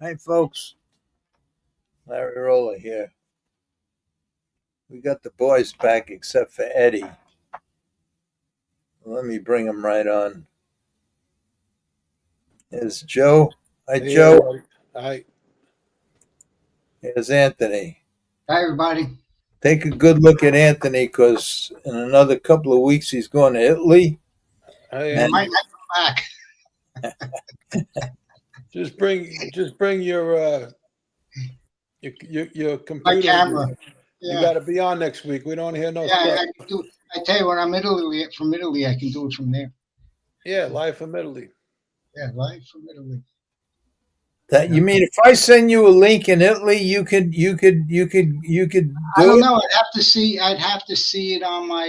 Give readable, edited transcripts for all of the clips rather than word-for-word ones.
Hi, folks. Larry Rolla here. We got the boys back except for Eddie. Let me bring him right on. Here's Joe. Hi, Hey, Joe. everybody. Hi. Here's Anthony. Hi, everybody. Take a good look at Anthony because in another couple of weeks he's going to Italy. Hi, I And- might not come back. Just bring your computer. My camera. You Yeah, got to be on next week. We don't hear no yeah. stuff. I can do. I tell you, when I'm from Italy, I can do it from there. Yeah, live from Italy. Yeah, live from Italy. That you mean if I send you a link in Italy, you could do I don't it? know. I'd have to see. I'd have to see it on my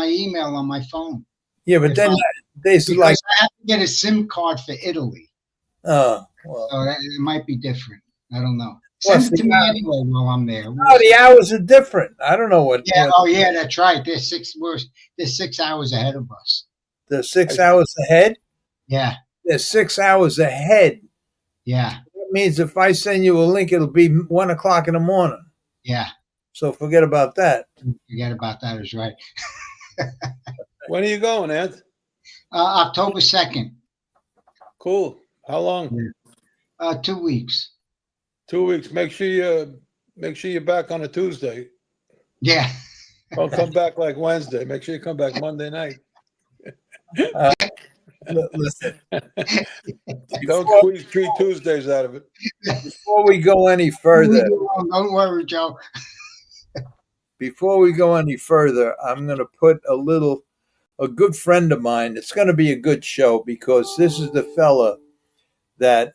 email on my phone. Yeah, but then there's Because like, I have to get a SIM card for Italy, well, so it might be different. I don't know. Well, Send it to see, me anyway while I'm there. oh, the hours are different. I don't know what. Yeah. Oh, yeah. That's right. They're 6 hours ahead of us. They're 6 hours ahead. Yeah. They're 6 hours ahead. Yeah. That means if I send you a link, it'll be 1 o'clock in the morning. Yeah. So forget about that. Forget about that. Is right. When are you going, Ant? October 2nd. Cool. How long? 2 weeks. 2 weeks. Make sure you're back on a Tuesday. Yeah. Don't come back like Wednesday. Make sure you come back Monday night. Listen, Don't squeeze 3 Tuesdays out of it. before we go any further, Don't worry, Joe. I'm going to put a good friend of mine. It's going to be a good show because this is the fella that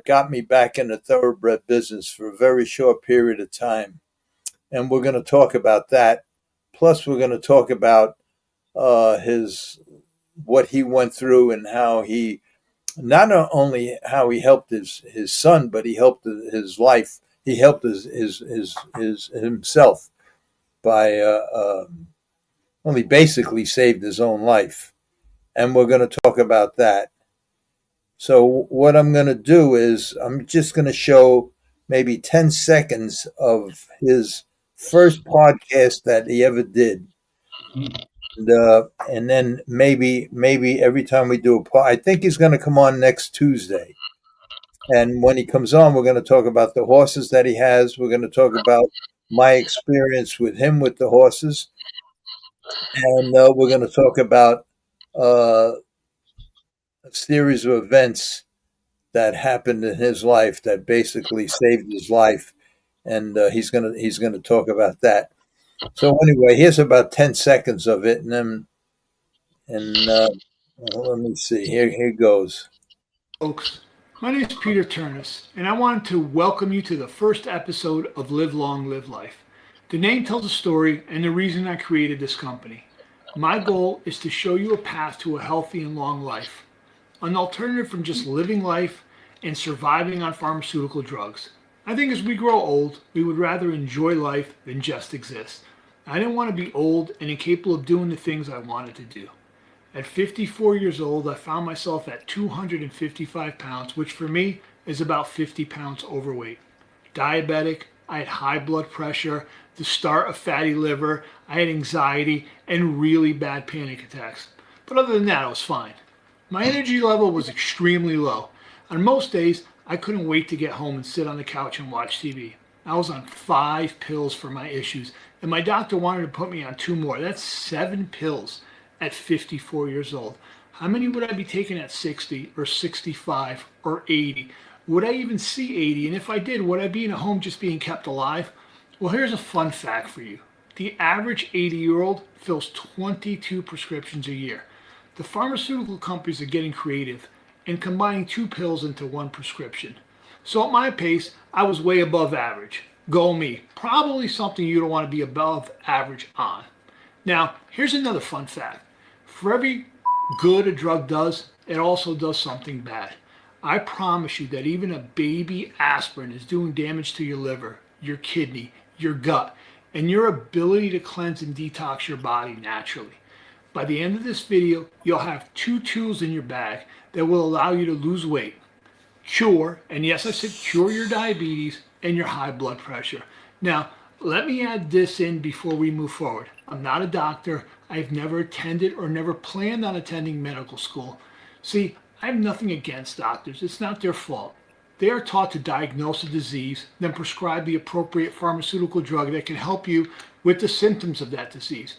got me back in the thoroughbred business for a very short period of time. And we're going to talk about that. Plus, we're going to talk about what he went through and how he not only how he helped his son, but he helped his life. He helped his himself by only basically saved his own life. And we're going to talk about that. So what I'm going to do is I'm just going to show maybe 10 seconds of his first podcast that he ever did. And then maybe every time we do I think he's going to come on next Tuesday. And when he comes on, we're going to talk about the horses that he has. We're going to talk about my experience with him with the horses. And we're going to talk about a series of events that happened in his life that basically saved his life. And he's going to talk about that. So anyway, here's about 10 seconds of it, and then let me see. Here goes. Folks, my name is Peter Turnus, and I wanted to welcome you to the first episode of Live Long, Live Life. The name tells a story and the reason I created this company. My goal is to show you a path to a healthy and long life, an alternative from just living life and surviving on pharmaceutical drugs. I think as we grow old, we would rather enjoy life than just exist. I didn't want to be old and incapable of doing the things I wanted to do. At 54 years old, I found myself at 255 pounds, which for me is about 50 pounds overweight. Diabetic, I had high blood pressure, the start of fatty liver, I had anxiety, and really bad panic attacks. But other than that, I was fine. My energy level was extremely low. On most days, I couldn't wait to get home and sit on the couch and watch TV. I was on 5 pills for my issues, and my doctor wanted to put me on 2 more. That's 7 pills at 54 years old. How many would I be taking at 60 or 65 or 80? Would I even see 80? And if I did, would I be in a home just being kept alive? Well, here's a fun fact for you. The average 80-year-old fills 22 prescriptions a year. The pharmaceutical companies are getting creative and combining 2 pills into 1 prescription. So at my pace, I was way above average. Go me. Probably something you don't want to be above average on. Now, here's another fun fact. For every good a drug does, it also does something bad. I promise you that even a baby aspirin is doing damage to your liver, your kidney, your gut, and your ability to cleanse and detox your body naturally. By the end of this video, you'll have 2 tools in your bag that will allow you to lose weight, cure, and yes, I said cure your diabetes and your high blood pressure. Now, let me add this in before we move forward. I'm not a doctor. I've never attended or never planned on attending medical school. See, I have nothing against doctors. It's not their fault. They are taught to diagnose a disease, then prescribe the appropriate pharmaceutical drug that can help you with the symptoms of that disease.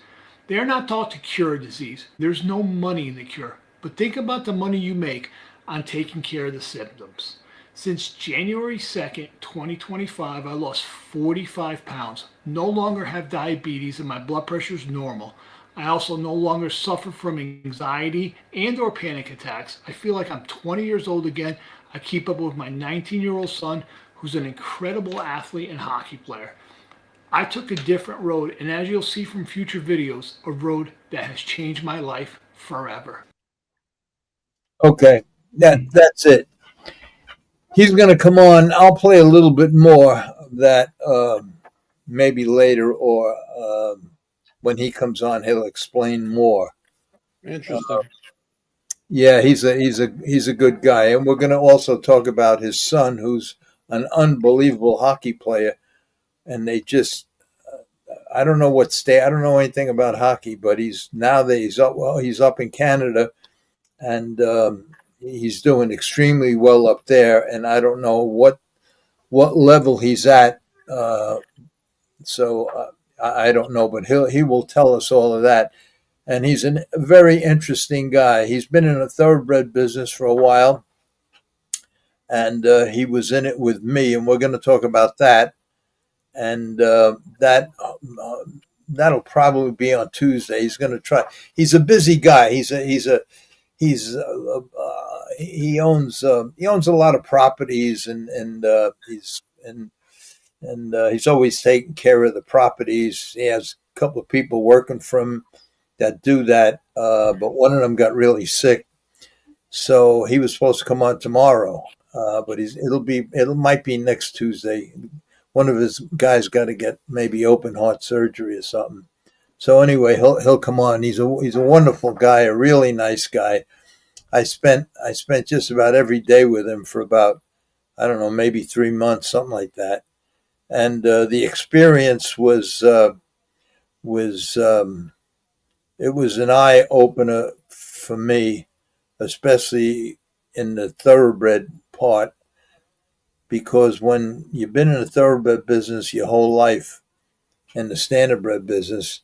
They are not taught to cure a disease. There's no money in the cure. But think about the money you make on taking care of the symptoms. Since January 2nd, 2025, I lost 45 pounds. No longer have diabetes and my blood pressure is normal. I also no longer suffer from anxiety and or panic attacks. I feel like I'm 20 years old again. I keep up with my 19-year-old son, who's an incredible athlete and hockey player. I took a different road, and as you'll see from future videos, a road that has changed my life forever. Okay, that's it. He's going to come on. I'll play a little bit more of that maybe later, or when he comes on, he'll explain more. Interesting. Yeah, he's a good guy, and we're going to also talk about his son, who's an unbelievable hockey player, and they just. I don't know what state. I don't know anything about hockey, but he's up. Well, he's up in Canada, and he's doing extremely well up there. And I don't know what level he's at. So I don't know, but he will tell us all of that. And he's a very interesting guy. He's been in the thoroughbred business for a while, and he was in it with me, and we're going to talk about that. And that'll probably be on Tuesday. He's going to try. He's a busy guy. He owns a lot of properties, and he's always taking care of the properties. He has a couple of people working for him that do that, but one of them got really sick, so he was supposed to come on tomorrow, but it might be next Tuesday. One of his guys got to get maybe open heart surgery or something. So anyway, he'll come on. He's a wonderful guy, a really nice guy. I spent just about every day with him for about, I don't know, maybe 3 months, something like that. And the experience was it was an eye opener for me, especially in the thoroughbred part. Because when you've been in the thoroughbred business your whole life, and the standardbred business,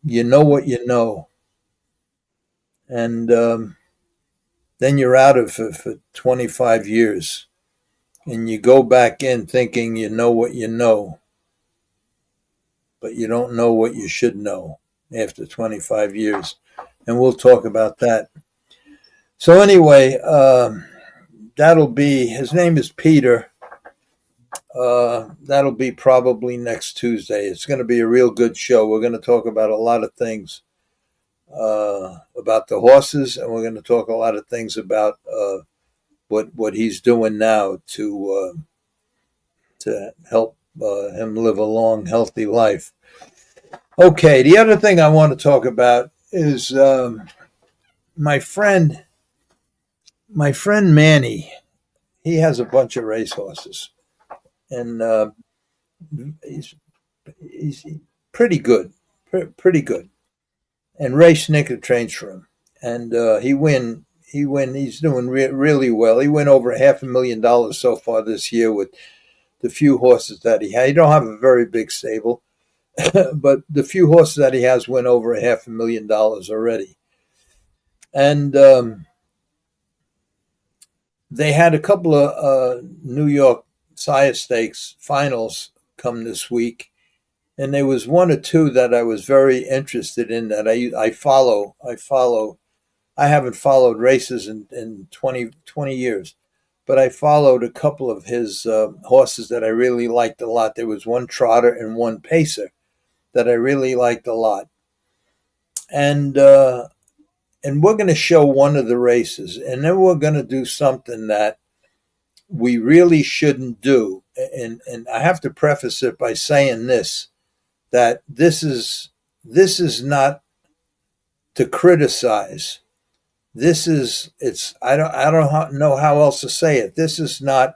you know what you know. And then you're out of it for 25 years. And you go back in thinking you know what you know. But you don't know what you should know after 25 years. And we'll talk about that. So anyway, his name is Peter. That'll be probably next Tuesday. It's going to be a real good show. We're going to talk about a lot of things about the horses, and we're going to talk a lot of things about what he's doing now to help him live a long, healthy life. Okay, the other thing I want to talk about is my friend Manny. He has a bunch of racehorses, and he's pretty good, pretty good. And Ray Snicker trains for him, and he's doing really well. He went over $500,000 so far this year with the few horses that he had. He don't have a very big stable, but the few horses that he has went over $500,000 already. And they had a couple of New York Sire Stakes finals come this week, and there was one or two that I was very interested in that I follow. I haven't followed races in 20 years, but I followed a couple of his horses that I really liked a lot. There was one trotter and one pacer that I really liked a lot. And we're going to show one of the races, and then we're going to do something that we really shouldn't do. And I have to preface it by saying that this is not to criticize. this is it's I don't know how else to say it. This is not.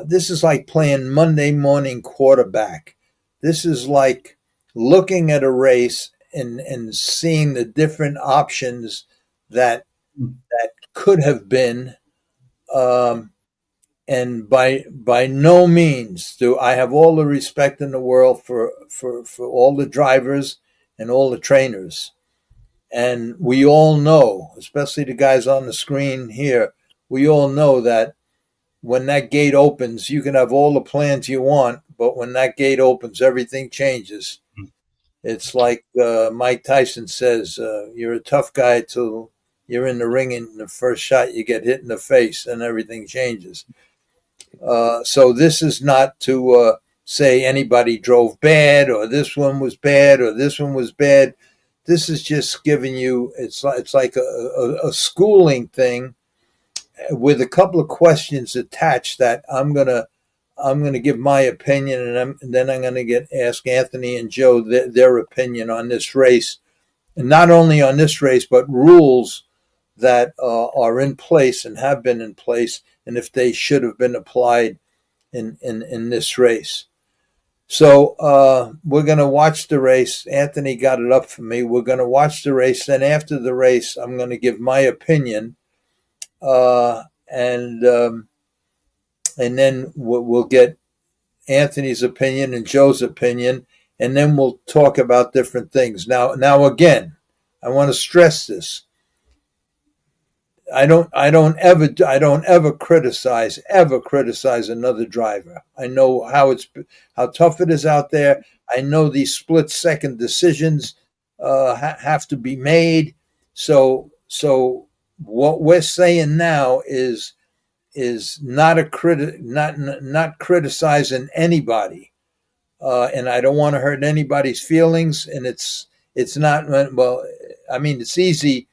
This is like playing Monday morning quarterback. This is like looking at a race and seeing the different options that could have been. And by no means do I have all the respect in the world for all the drivers and all the trainers. And we all know, especially the guys on the screen here, we all know that when that gate opens, you can have all the plans you want, but when that gate opens, everything changes. It's like Mike Tyson says, you're a tough guy till you're in the ring, and the first shot you get hit in the face and everything changes. So this is not to say anybody drove bad or this one was bad or this one was bad. This is just giving you, it's like a schooling thing with a couple of questions attached that I'm gonna give my opinion, and then I'm gonna ask Anthony and Joe their opinion on this race, and not only on this race but rules that are in place and have been in place, and if they should have been applied in this race. So we're going to watch the race. Anthony got it up for me. We're going to watch the race. Then after the race, I'm going to give my opinion, and then we'll get Anthony's opinion and Joe's opinion, and then we'll talk about different things. Now again, I want to stress this. I don't ever criticize another driver. I know how tough it is out there. I know these split-second decisions have to be made. So what we're saying now is not not criticizing anybody, and I don't want to hurt anybody's feelings. And it's not, well, I mean, it's easy.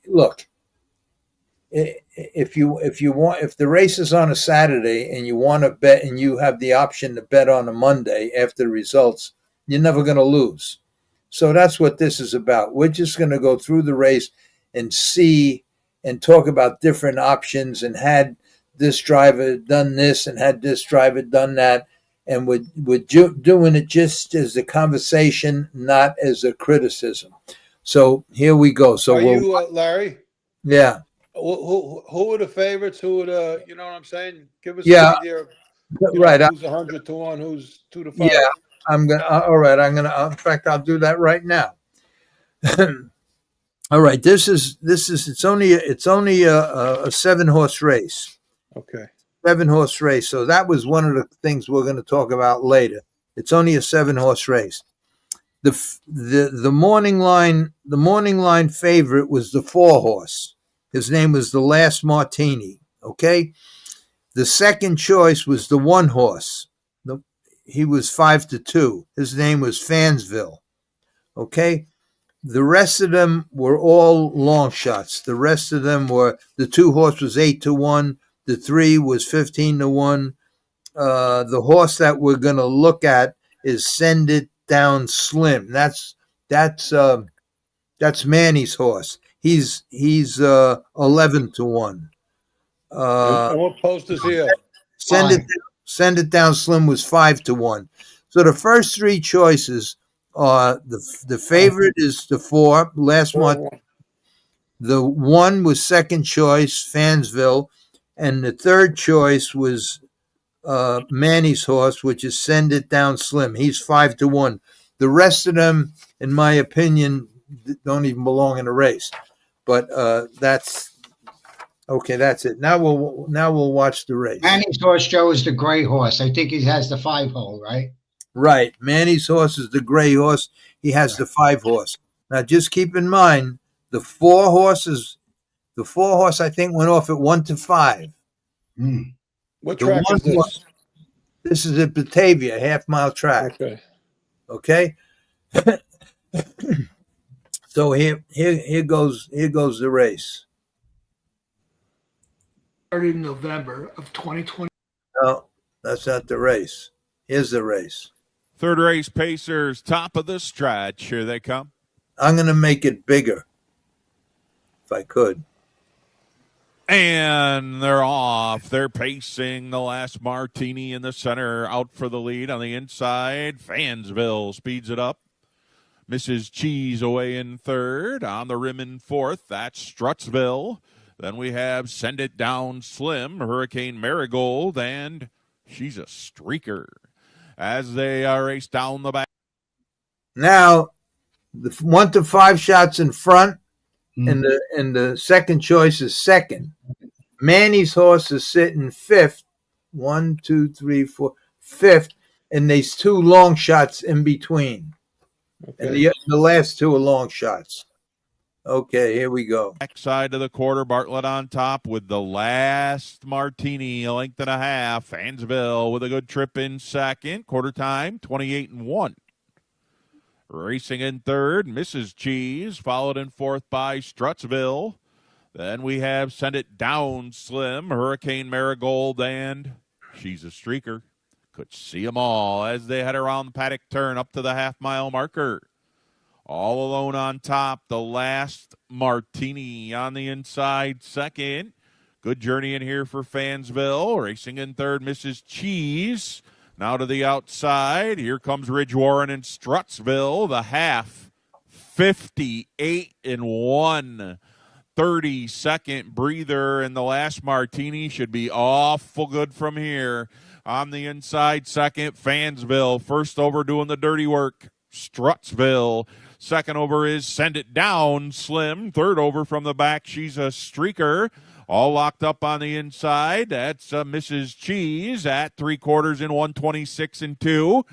Look. If the race is on a Saturday and you want to bet and you have the option to bet on a Monday after the results, you're never going to lose. So that's what this is about. We're just going to go through the race and see and talk about different options, and had this driver done this and had this driver done that, and we're doing it just as a conversation, not as a criticism. So here we go. So you, Larry? Yeah. Who are the favorites? Who are the, you know what I'm saying? Give us an idea of, right. Who's 100 to 1, who's 2 to 5. Yeah, I'm gonna. All right, I'm gonna. In fact, I'll do that right now. All right, this is. It's only a 7-horse race. Okay. 7-horse race. So that was one of the things we're going to talk about later. It's only a 7-horse race. The morning line favorite was the 4-horse. His name was The Last Martini, okay? The second choice was the 1-horse. He was 5-2. His name was Fansville, okay? The rest of them were all long shots. The rest of them were, the 2-horse was 8-1. The 3 was 15-1. The horse that we're going to look at is Send It Down Slim. That's Manny's horse. He's 11-1. And what post is here? Send It Down Slim was 5-1. So the first 3 choices are the favorite is the 4, Last Month. The 1 was second choice, Fansville, and the third choice was Manny's horse, which is Send It Down Slim. He's 5-1. The rest of them, in my opinion, don't even belong in the race. But that's okay. That's it. Now we'll watch the race. Manny's horse, Joe, is the gray horse. I think he has the 5-hole, right? Right. Manny's horse is the gray horse. He has the 5-horse. Now, just keep in mind the 4-horse I think went off at 1-5. What track is this? This is at Batavia, half-mile track. Okay. So here goes the race. Started in November of 2020. No, that's not the race. Here's the race. Third race, Pacers, top of the stretch. Here they come. I'm going to make it bigger. if I could. And they're off. They're pacing the last Martini in the center. Out for the lead on the inside. Fansville speeds it up. Mrs. Cheese away in third. On the rim in fourth. That's Strutsville. Then we have Send It Down Slim, Hurricane Marigold, and She's a Streaker. As they race down the back. Now, the 1 to 5 shots in front, and the second choice is second. Manny's horse is sitting fifth. 1, 2, 3, 4, fifth, and there's 2 long shots in between. Okay. And the last 2 are long shots. Okay, here we go. Back side of the quarter, Bartlett on top with the last Martini, a length and a half. Fansville with a good trip in second. Quarter time, 28-1. Racing in third, Mrs. Cheese, followed in fourth by Strutsville. Then we have Send It Down Slim, Hurricane Marigold, and She's a Streaker. Could see them all as they head around the paddock turn up to the half-mile marker. All alone on top, the last Martini on the inside second. Good journey in here for Fansville. Racing in third, Mrs. Cheese. Now to the outside. Here comes Ridge Warren and Strutsville. The half, 58-1. 30-second breather, and the last Martini should be awful good from here. On the inside, second, Fansville. First over doing the dirty work, Strutsville. Second over is Send It Down Slim. Third over from the back, She's a Streaker. All locked up on the inside. That's Mrs. Cheese at 3/4 in 126-2.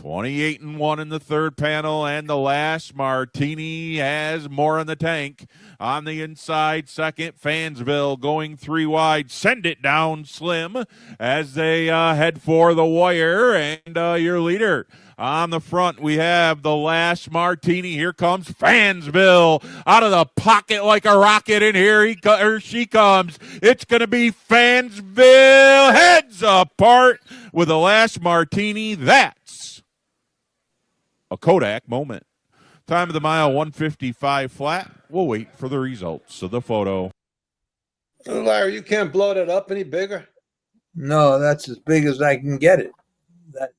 28-1 in the third panel, and the last Martini has more in the tank. On the inside, second, Fansville going 3 wide. Send It Down Slim as they head for the wire, and your leader. On the front, we have the last Martini. Here comes Fansville out of the pocket like a rocket, and here she comes. It's going to be Fansville heads apart with the last Martini. That's a Kodak moment. Time of the mile, 1:55 flat. We'll wait for the results of the photo. Larry, you can't blow that up any bigger? No, that's as big as I can get it.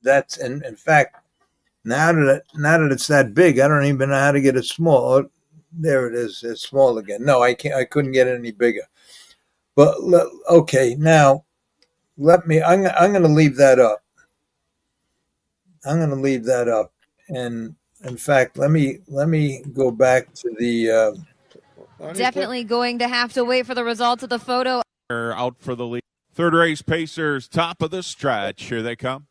That's in fact, now that it's that big, I don't even know how to get it small. Oh, there it is. It's small again. No, I can't. I couldn't get it any bigger. But okay, now let me. I'm going to leave that up. I'm going to leave that up. And in fact, let me go back to the. Definitely going to have to wait for the results of the photo. Out for the lead. Third race Pacers, top of the stretch. Here they come.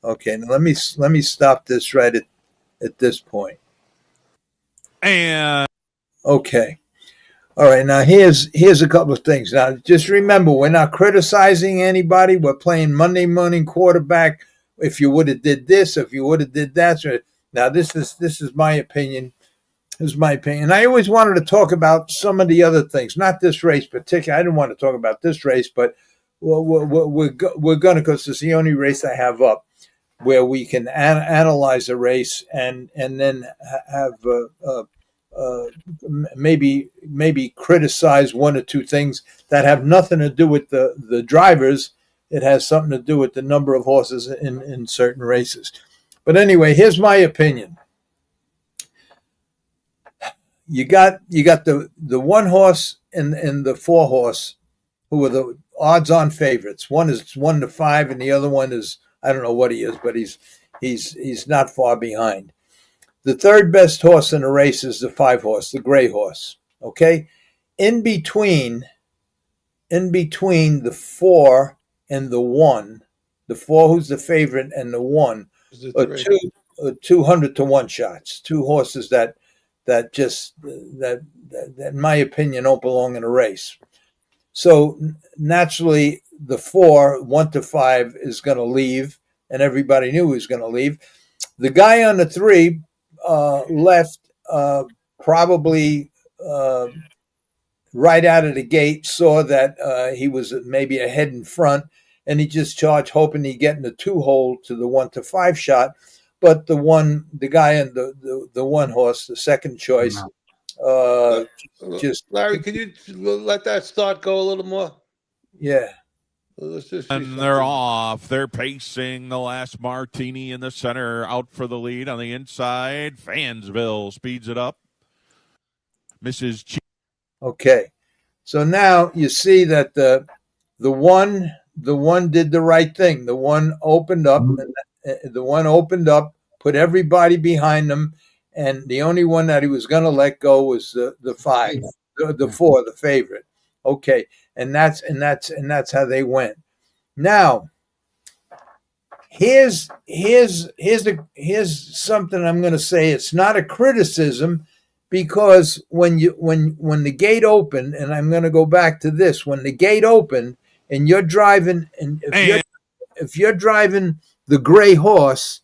Okay, now let me stop this right at this point. And okay, all right. Now here's a couple of things. Now just remember, we're not criticizing anybody. We're playing Monday morning quarterback. If you would have did this, if you would have did that. Now this is my opinion. This is my opinion. And I always wanted to talk about some of the other things, not this race particularly. I didn't want to talk about this race, but we're going to, because it's the only race I have up where we can analyze a race and then have maybe criticize 1 or 2 things that have nothing to do with the drivers. It has something to do with the number of horses in certain races. But anyway, here's my opinion. You got the 1 horse and the 4 horse who are the odds-on favorites. One is 1 to 5, and the other one is, I don't know what he is, but he's not far behind. The third best horse in the race is the 5 horse, the gray horse. Okay, in between the 4 and the 1, the 4 who's the favorite and the 1 are 200 to 1 shots. 2 horses that in my opinion don't belong in a race. So naturally, the 4, 1 to 5 is going to leave, and everybody knew he was going to leave. The guy on the 3 left probably right out of the gate, saw that he was maybe ahead in front, and he just charged, hoping he'd get in the 2 hole to the 1 to 5 shot. But the guy in the 1 horse, the second choice, Just Larry, can you let that start go a little more? yeah. Let's just see And they're something. off. They're pacing the last martini in the center. Out for the lead on the inside. Fansville speeds it up. Mrs. Cheese. Okay. So now you see that the one did the right thing. The one opened up, put everybody behind them, and the only one that he was going to let go was the five, the four, the favorite. Okay, and that's how they went. Now, here's something I'm going to say. It's not a criticism, because when the gate opened, and I'm going to go back to this, when the gate opened and you're driving, and if you're driving the gray horse,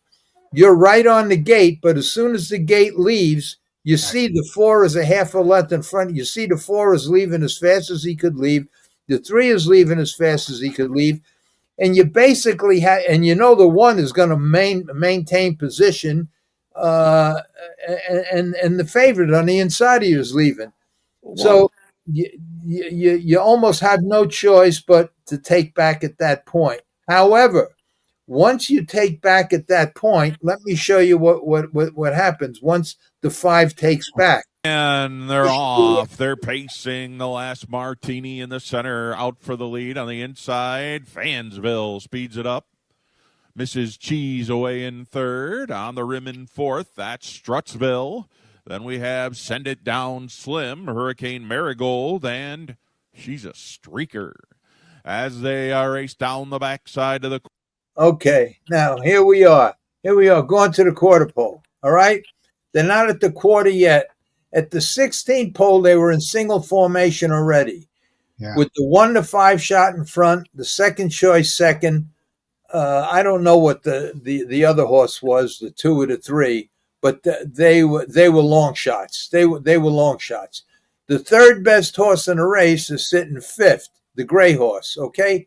you're right on the gate, but as soon as the gate leaves, you see the 4 is a half a length in front. You see the 4 is leaving as fast as he could leave. The 3 is leaving as fast as he could leave. And you basically have, and the 1 is going to maintain position, and the favorite on the inside of you is leaving. Wow. So you almost have no choice but to take back at that point. However, once you take back at that point, let me show you what happens once the 5 takes back. And they're off. They're pacing the last martini in the center. Out for the lead on the inside. Fansville speeds it up. Mrs. Cheese away in third. On the rim in fourth. That's Strutsville. Then we have Send It Down Slim, Hurricane Marigold, and she's a streaker as they race down the backside of the. Okay, now here we are. Going to the quarter pole. All right, they're not at the quarter yet. At the 16th pole, they were in single formation already, with the 1 to 5 shot in front, the second choice second. I don't know what the other horse was, the 2 or the 3, but they were long shots. They were long shots. The third best horse in the race is sitting fifth, the gray horse. Okay,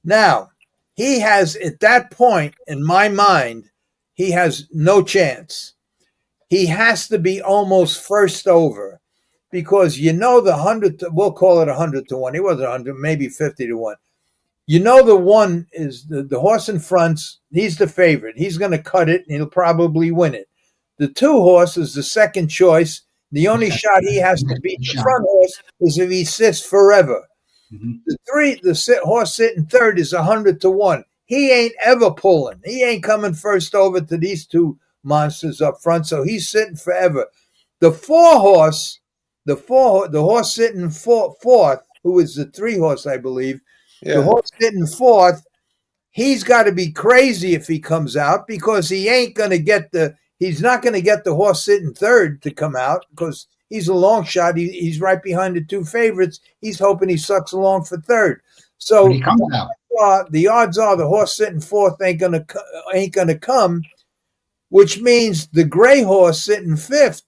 now he has, at that point in my mind, he has no chance. He has to be almost first over, because the 100, we'll call it 100 to 1. He wasn't 100, maybe 50 to 1. The 1 is the horse in front. He's the favorite. He's going to cut it, and he'll probably win it. The 2 horse is the second choice. The only shot he has to beat the front horse is if he sits forever. Mm-hmm. The 3, horse sitting third is 100 to 1. He ain't ever pulling. He ain't coming first over to these 2 monsters up front, so he's sitting forever. The 4 horse, the horse sitting fourth, who is the 3 horse, I believe. Yeah. The horse sitting fourth, he's got to be crazy if he comes out, because he ain't going to get he's not going to get the horse sitting third to come out, because he's a long shot. He's right behind the 2 favorites. He's hoping he sucks along for third. So he comes out. The odds are the horse sitting fourth ain't going to come, which means the gray horse sitting fifth,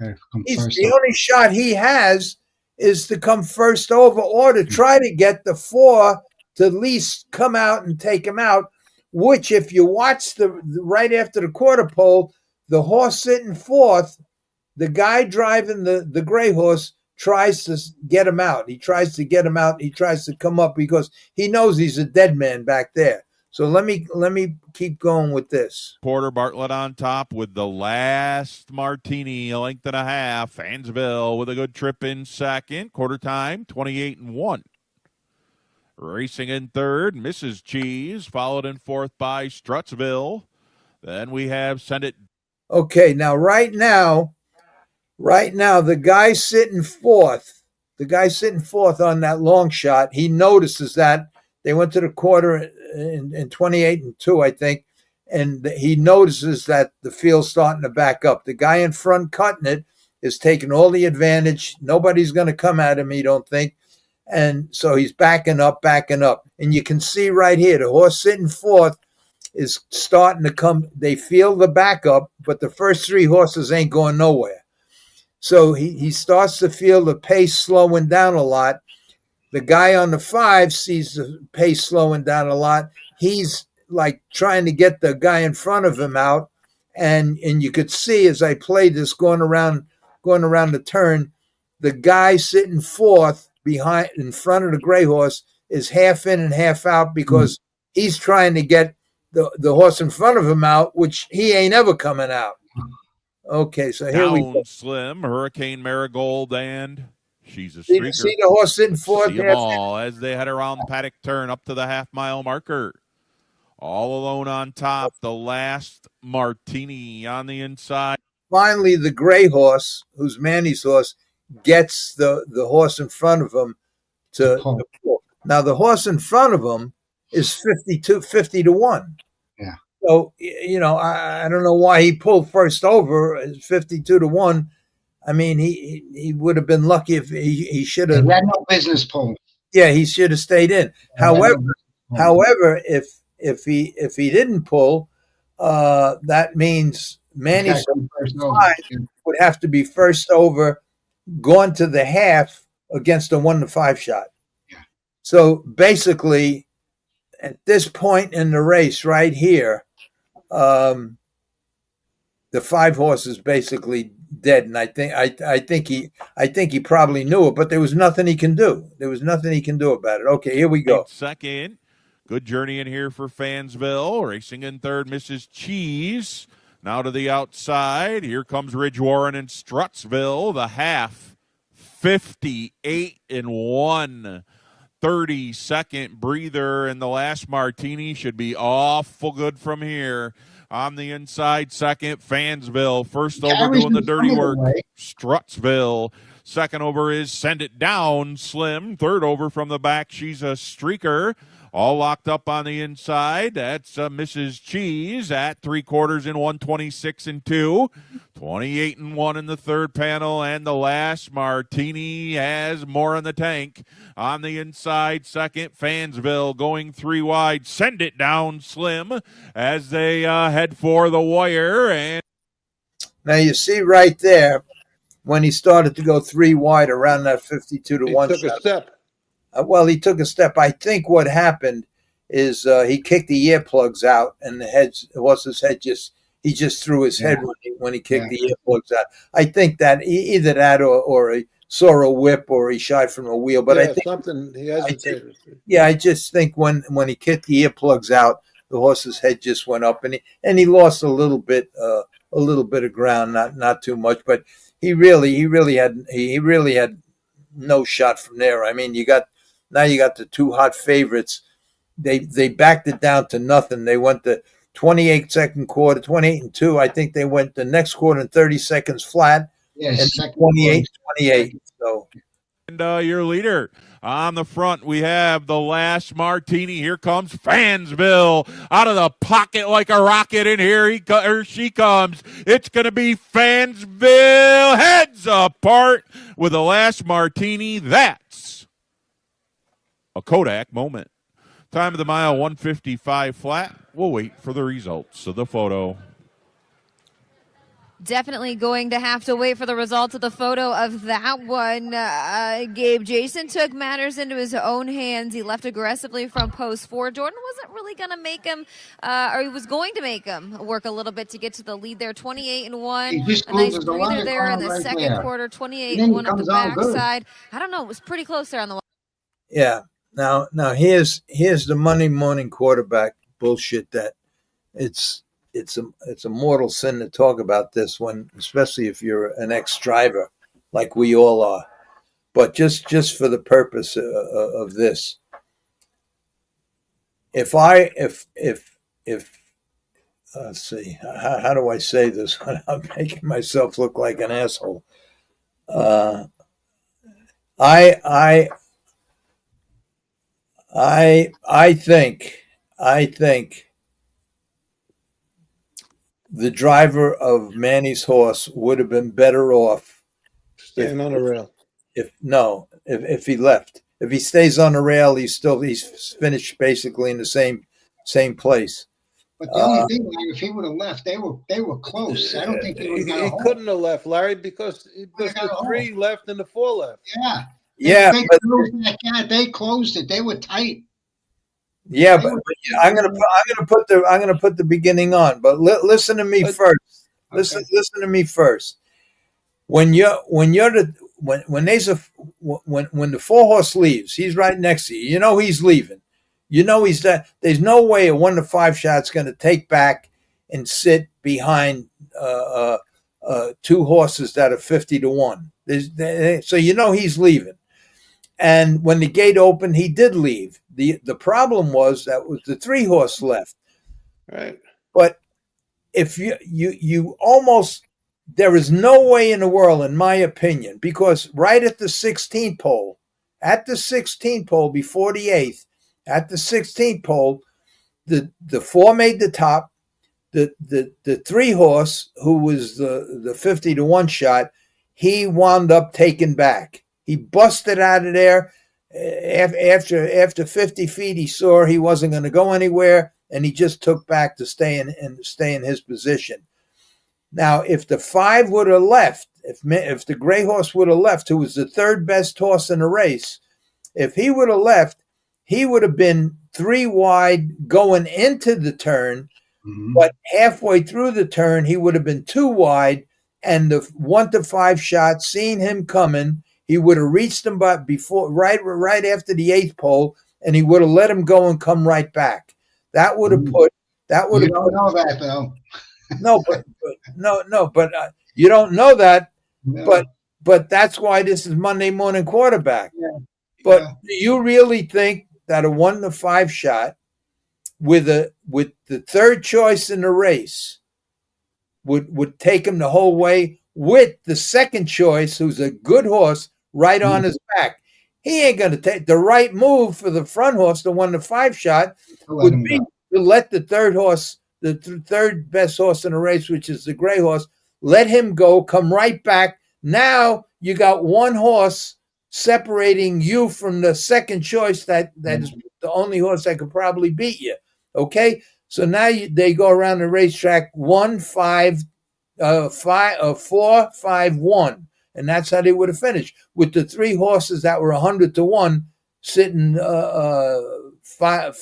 the only shot he has is to come first over, or to try to get the 4 to at least come out and take him out, which, if you watch right after the quarter pole, the horse sitting fourth, the guy driving the gray horse tries to get him out. He tries to get him out. He tries to come up, because he knows he's a dead man back there. So let me keep going with this. Porter Bartlett on top with the last martini, a length and a half. Fansville with a good trip in second. Quarter time, 28-1. Racing in third, Mrs. Cheese, followed in fourth by Strutsville. Then we have Send It. Okay, now right now, the guy sitting fourth on that long shot, he notices that they went to the quarter in 28-2, I think, and he notices that the field's starting to back up. The guy in front cutting it is taking all the advantage. Nobody's going to come at him, he don't think. And so he's backing up. And you can see right here, the horse sitting fourth is starting to come. They feel the backup, but the first 3 horses ain't going nowhere. So he starts to feel the pace slowing down a lot. The guy on the 5 sees the pace slowing down a lot. He's like trying to get the guy in front of him out. And you could see, as I played this, going around going around the turn, the guy sitting fourth behind in front of the gray horse is half in and half out because he's trying to get the horse in front of him out, which he ain't ever coming out. Okay, so here we go. Down Slim, Hurricane Marigold, and She's a See streaker. the horse sitting fourth. See them all as they head around the paddock turn up to the half-mile marker. All alone on top, the last Martini on the inside. Finally, the gray horse, who's Manny's horse, gets the horse in front of him to pull. Now, the horse in front of him is 50 to 1. Yeah. So, you know, I don't know why he pulled first over, 52 to 1. I mean, he would have been lucky if he should have. He had no business pulling. Yeah, he should have stayed in. However, if he didn't pull, that means Manny's would have to be first over, gone to the half against a 1-5 shot. Yeah. So basically, at this point in the race, right here, the 5 horses basically dead, and I think he probably knew it, but there was nothing he can do. There was nothing he can do about it. Okay, here we go. Second, good journey in here for Fansville. Racing in third, Mrs. Cheese. Now to the outside. Here comes Ridge Warren and Strutsville. The half, 58-1. 30-second breather, and the last Martini should be awful good from here. On the inside, second, Fansville. First over doing the dirty work, Strutsville. Second over is Send It Down, Slim. Third over from the back, She's a Streaker. All locked up on the inside. That's Mrs. Cheese at 3/4 in 126-2. 28-1 in the third panel. And the last Martini has more in the tank. On the inside, second, Fansville going 3 wide. Send It Down, Slim, as they head for the wire. And now you see right there when he started to go 3 wide around that 52 to 1 shot. He took a step. Well, he took a step. I think what happened is he kicked the earplugs out, and the horse's head he just threw his head when he kicked the earplugs out. I think that either that or he saw a whip or he shied from a wheel. But I think something he hesitated. I just think when he kicked the earplugs out, the horse's head just went up, and he lost a little bit of ground, not too much, but he really had no shot from there. I mean, you got the 2 hot favorites. They backed it down to nothing. They went the 28 second quarter, 28-2. I think they went the next quarter in 30 seconds flat. Yes, and 28. So, and your leader on the front, we have the last Martini. Here comes Fansville out of the pocket like a rocket, and here she comes. It's going to be Fansville heads apart with the last Martini. That's a Kodak moment. Time of the mile, 1:55 flat. We'll wait for the results of the photo. Definitely going to have to wait for the results of the photo of that one. Gabe, Jason took matters into his own hands. He left aggressively from post 4. Jordan wasn't really going to make him, or he was going to make him work a little bit to get to the lead there. 28-1. A nice breather there in the second quarter. 28-1 on the backside. I don't know. It was pretty close there on the line. Yeah. Now here's the Monday morning quarterback bullshit that it's a mortal sin to talk about this one, especially if you're an ex-driver like we all are. But just for the purpose of this, if let's see, how do I say this without making myself look like an asshole? I think the driver of Manny's horse would have been better off staying on the rail. If he left. If he stays on the rail, he's finished basically in the same place. But the only thing, Larry, if he would have left, they were close. I don't think he would have. He couldn't have left, Larry, because the 3 left and the 4 left. Yeah. They closed it. They were tight. Yeah, but I'm gonna put the beginning on. But listen to me first. Listen to me first. when there's when the 4-horse leaves, he's right next to you. You know he's leaving. You know he's that. There's no way a 1 to 5 shot's going to take back and sit behind 2 horses that are 50 to 1. So you know he's leaving. And when the gate opened, he did leave. The problem was that was the 3-horse left. Right. But if you almost, there is no way in the world, in my opinion, because right at the 16th pole, before the 8th, at the 16th pole, the 4 made the top. The 3-horse, who was the 50 to 1 shot, he wound up taking back. He busted out of there. After 50 feet, he saw he wasn't going to go anywhere, and he just took back to stay in his position. Now, if the 5 would have left, if the gray horse would have left, who was the 3rd best horse in the race, if he would have left, he would have been 3 wide going into the turn, but halfway through the turn, he would have been 2 wide, and the 1 to 5 shot, seeing him coming, he would have reached him by before, right after the 8th pole, and he would have let him go and come right back. That would have put. That would have. You don't know that though. No, but you don't know that. No. But that's why this is Monday Morning Quarterback. Yeah. But Yeah. do you really think that a 1 to 5 shot with the 3rd choice in the race would take him the whole way with the 2nd choice, who's a good horse, right on his back? He ain't going to take the right move for the front horse, the 1 to 5 shot, would be to let the 3rd horse, the 3rd best horse in the race, which is the gray horse, let him go, come right back. Now you got 1 horse separating you from the 2nd choice that is the only horse that could probably beat you. Okay, so now they go around the racetrack 1, 5, 4, 5, 1, and that's how they would have finished with the 3 horses that were 100 to 1 sitting 5,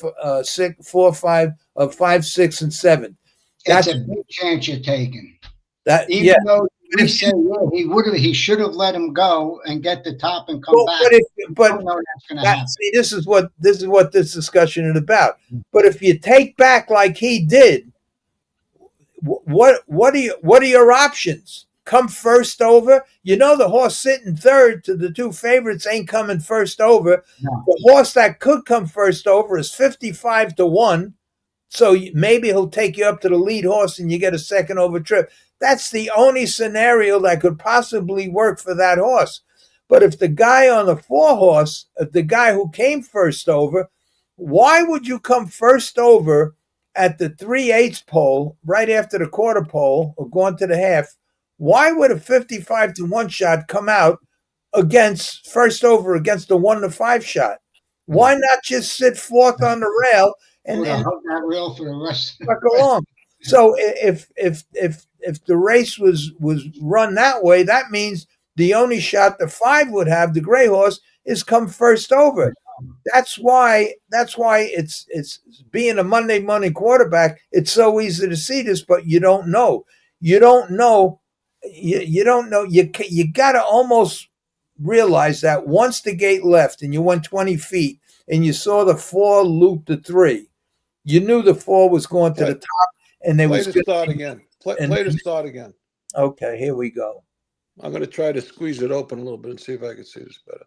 6, and 7. That's a big chance you're taking. That Even though we say he should have let him go and get the top and come back. But I don't know that's going to happen. see, this is what this discussion is about. But if you take back like he did, what are your options? Come first over? You know the horse sitting 3rd to the 2 favorites ain't coming first over. No. The horse that could come first over is 55 to 1. So maybe he'll take you up to the lead horse and you get a 2nd over trip. That's the only scenario that could possibly work for that horse. But if the guy on the 4 horse, the guy who came first over, why would you come first over at the 3/8 pole, right after the quarter pole, or going to the half? Why would a 55 to 1 shot come out against first over against the 1 to 5 shot? Why not just sit 4th on the rail and Hug that rail for the rest. truck along? So if the race was run that way, that means the only shot the 5 would have, the gray horse, is come first over. That's why it's being a Monday morning quarterback. It's so easy to see this, but you don't know. You don't know. You don't know. You got to almost realize that once the gate left and you went 20 feet and you saw the 4 loop the 3, you knew the 4 was going to the top, and they was start again. Play to start again. Okay, here we go. I'm going to try to squeeze it open a little bit and see if I can see this better.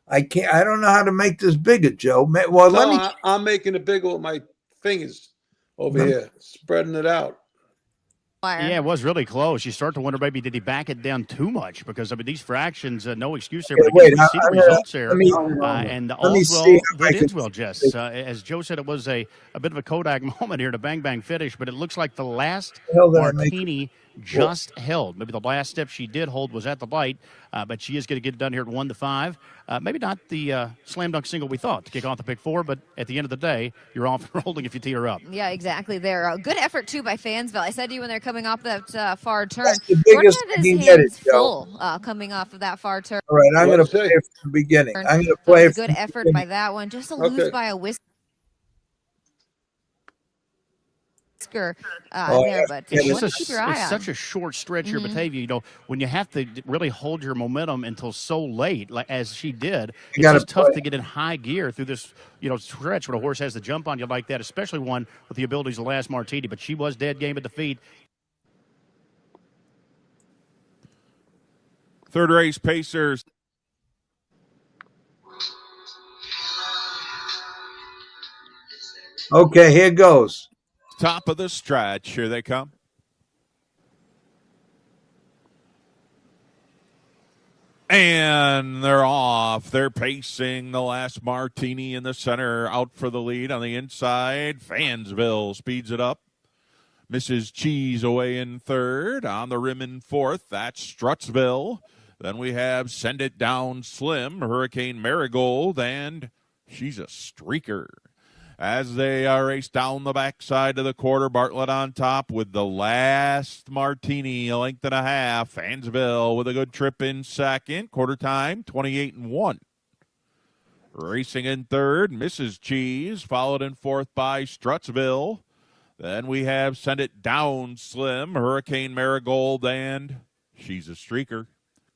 I can't. I don't know how to make this bigger, Joe. Well, I'm making it bigger with my fingers over here, spreading it out. Yeah, it was really close. You start to wonder, maybe did he back it down too much? Because I mean, these fractions, no excuse there. But again, we see the results there, and all's well that ends well, Jess. As Joe said, it was a bit of a Kodak moment here to bang finish, but it looks like the last martini just held. Maybe the last step she did hold was at the light, but she is going to get it done here at 1 to 5. Maybe not the slam dunk single we thought to kick off the pick 4, but at the end of the day, you're off and rolling if you tee her up. Yeah, exactly. There, good effort too by Fansville. I said to you when they're coming off that far turn, that's the biggest Gordon had his hands full coming off of that far turn. All right, I'm going to play it from the beginning. I'm going to play it. Good effort by that one, just to lose by a whisker. there, but it's keep your eye on. Such a short stretch here, Batavia. You know, when you have to really hold your momentum until so late, like as she did, it's just tough to get in high gear through this, stretch when a horse has to jump on you like that, especially one with the abilities of Last Martini. But she was dead game at the feet. Third race, Pacers. Okay, here goes. Top of the stretch. Here they come. And they're off. They're pacing the Last Martini in the center, out for the lead on the inside. Fansville speeds it up. Mrs. Cheese away in third. On the rim in fourth. That's Strutsville. Then we have Send It Down Slim, Hurricane Marigold, and She's a Streaker. As they race down the backside of the quarter, Bartlett on top with the Last Martini, a length and a half. Fansville with a good trip in second. Quarter time, 28-1. Racing in third, Mrs. Cheese, followed in fourth by Strutsville. Then we have Send It Down Slim, Hurricane Marigold, and She's a Streaker.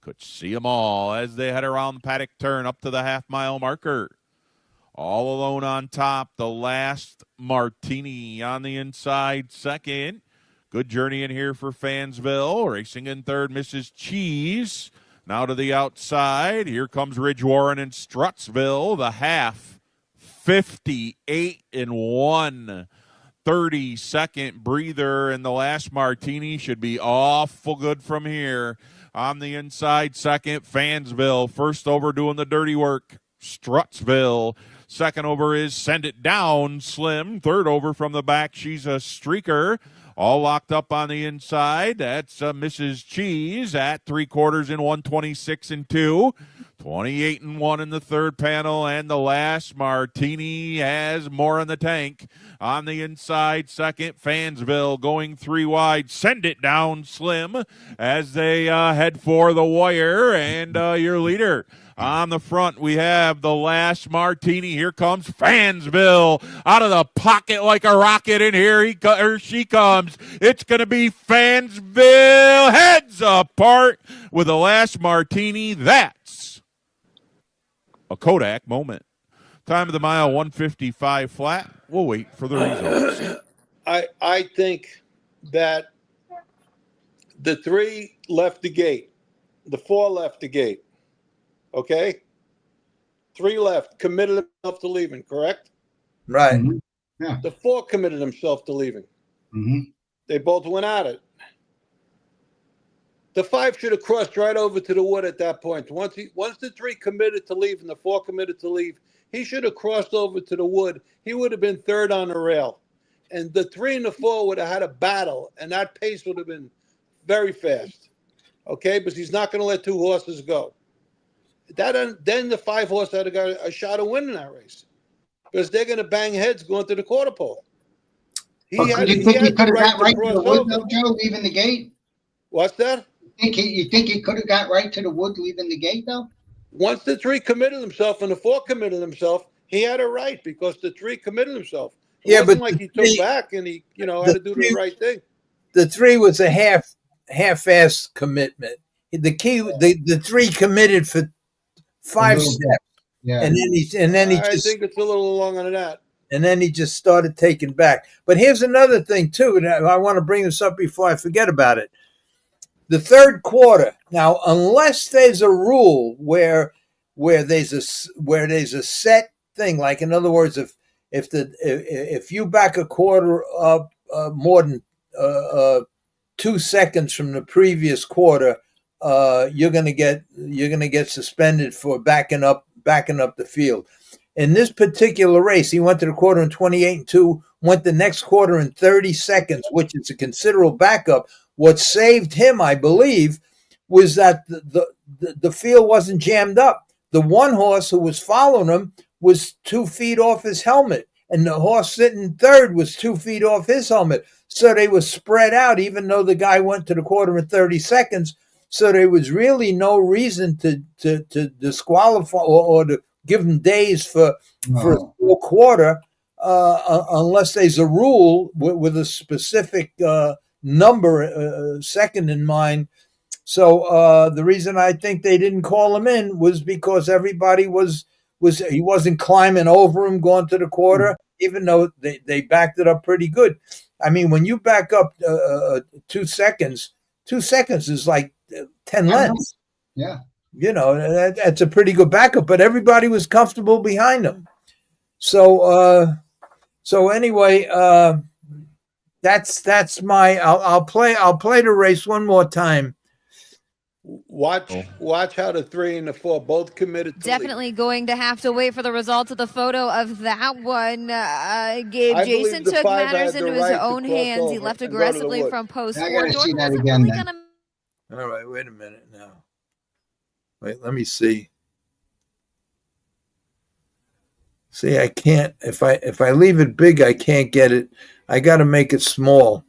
Could see them all as they head around the paddock turn up to the half-mile marker. All alone on top, the Last Martini on the inside second. Good journey in here for Fansville. Racing in third, Mrs. Cheese. Now to the outside. Here comes Ridge Warren and Strutsville. The half, 58-1. 30-second breather, and the Last Martini should be awful good from here. On the inside second, Fansville. First over doing the dirty work, Strutsville. Second over is Send It Down Slim. Third over from the back, She's a Streaker. All locked up on the inside. That's Mrs. Cheese at 3/4 in 126-2. 28-1 in the third panel, and the Last Martini has more in the tank. On the inside second, Fansville going 3 wide. Send It Down Slim as they head for the wire, and your leader. On the front, we have the Last Martini. Here comes Fansville out of the pocket like a rocket, and here she comes. It's going to be Fansville heads apart with the Last Martini. That's a Kodak moment. Time of the mile, 1:55 flat. We'll wait for the results. I think that the 3 left the gate. The 4 left the gate. Okay? 3 left, committed himself to leaving, correct? Right. Mm-hmm. Yeah. The 4 committed himself to leaving. Mm-hmm. They both went at it. The 5 should have crossed right over to the wood at that point. Once the 3 committed to leave and the 4 committed to leave, he should have crossed over to the wood. He would have been third on the rail. And the 3 and the 4 would have had a battle, and that pace would have been very fast. Okay? Because he's not going to let 2 horses go. Then the 5 horse had got a shot of winning that race, because they're going to bang heads going to the quarter pole. You think he could have got right to the wood, though, Joe, leaving the gate? What's that? You think he could have got right to the wood leaving the gate, though? Once the 3 committed himself and the 4 committed himself, he had a right, because the 3 committed himself. It wasn't like he took back and he, had to do the right thing. The 3 was a half-assed commitment. The 3 committed for 5 steps. Yeah. And then I think it's a little longer than that. And then he just started taking back. But here's another thing too, and I want to bring this up before I forget about it. The third quarter. Now, unless there's a rule where there's a set thing, like in other words, if you back a quarter up more than 2 seconds from the previous quarter, you're gonna get suspended for backing up the field. In this particular race, he went to the quarter in 28-2, went the next quarter in 30 seconds, which is a considerable backup. What saved him, I believe, was that the field wasn't jammed up. The one horse who was following him was 2 feet off his helmet, and the horse sitting third was 2 feet off his helmet. So they were spread out, even though the guy went to the quarter in 30 seconds. So there was really no reason to disqualify or to give him days for a full quarter. unless there's a rule with a specific number second in mind. So the reason I think they didn't call him in was because everybody he wasn't climbing over him going to the quarter, even though they backed it up pretty good. I mean, when you back up 2 seconds, 2 seconds is like 10 lengths. Yeah. You know, that's a pretty good backup, but everybody was comfortable behind him. So anyway, that's my. I'll play the race one more time. Watch how the 3 and the 4 both committed to Definitely lead. going to have to wait for the results of the photo of that one. Gabe, Jason took matters into his own hands. He left aggressively from post 4. Jordan wasn't really going to. All right, wait a minute now. Wait, let me see. See, I can't. If I leave it big, I can't get it. I got to make it small,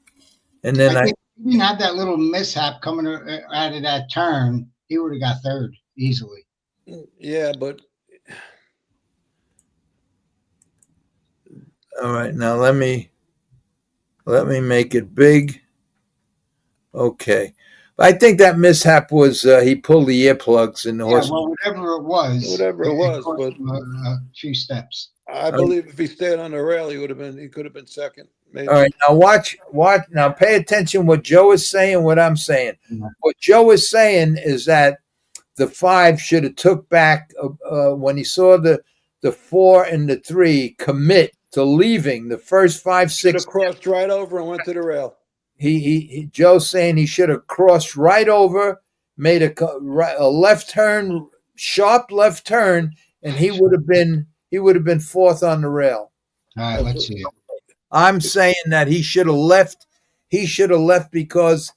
and then I think if he didn't have that little mishap coming out of that turn, he would have got third easily. Yeah, but all right. Now let me make it big. Okay. I think that mishap was he pulled the earplugs in the horse. Well, whatever it was, but a few steps. I believe if he stayed on the rail, he could have been second. Maybe. All right, now watch. Now pay attention what Joe is saying, what I'm saying. Yeah. What Joe is saying is that the 5 should have took back when he saw the 4 and the 3 commit to leaving the first 5, 6. Should have crossed right over and went to the rail. Joe's saying he should have crossed right over, made a left turn, sharp left turn, and he would have been 4th on the rail. All right, let's see it. I'm saying that he should have left. He should have left because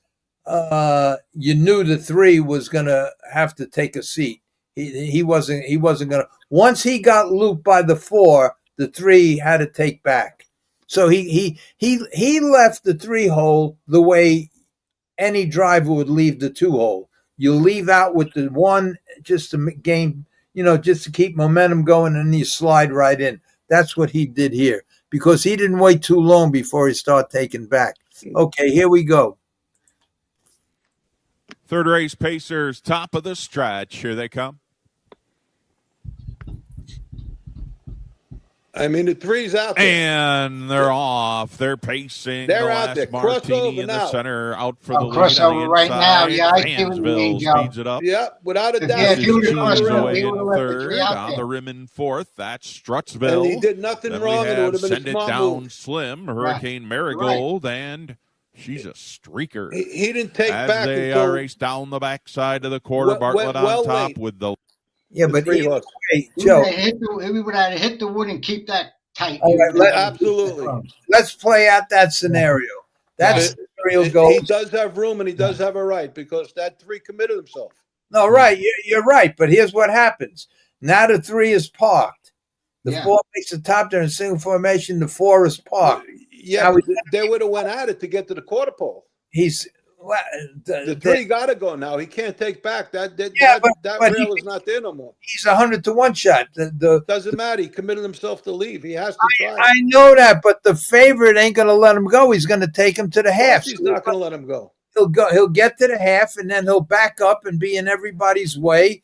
you knew the 3 was going to have to take a seat. He wasn't going to. Once he got looped by the 4, the 3 had to take back. So he left the 3 hole the way any driver would leave the 2 hole. You leave out with the 1 just to gain, just to keep momentum going, and you slide right in. That's what he did here because he didn't wait too long before he started taking back. Okay, here we go. Third race Pacers, top of the stretch. Here they come. I mean, the 3's out there. And they're off. They're pacing. They're the out there. Martini in the now. center, out for the lead. Crossover right now. Yeah, I see what you mean, Joe. Speeds it up. Yeah, without a doubt. Yeah, if he would have crossed away over, he in would have left the third, 3 out on there. the rim in 4th. That's Strutsville. And he did nothing then wrong, and it would have been Send a it smart down move. slim, Hurricane Marigold, and she's a streaker. He didn't take As back they until race down the backside of the quarter. Bartlett on top late. with the. Yeah, but three either hooks. way, Joe. We would have hit the wood and keep that tight. All right, Absolutely. Let's play out that scenario. That scenario goes. He does have room, and he does have a right because that 3 committed himself. No, right. You're right. But here's what happens. Now the 3 is parked. The 4 makes the top there in single formation. The 4 is parked. Yeah, they would have went at it to get to the quarter pole. The 3 got to go now. He can't take back. That rail is not there no more. He's 100-to-1 shot. Doesn't matter. He committed himself to leave. He has to try. I know that, but the favorite ain't going to let him go. He's going to take him to the half. He's not going to let him go. He'll get to the half, and then he'll back up and be in everybody's way.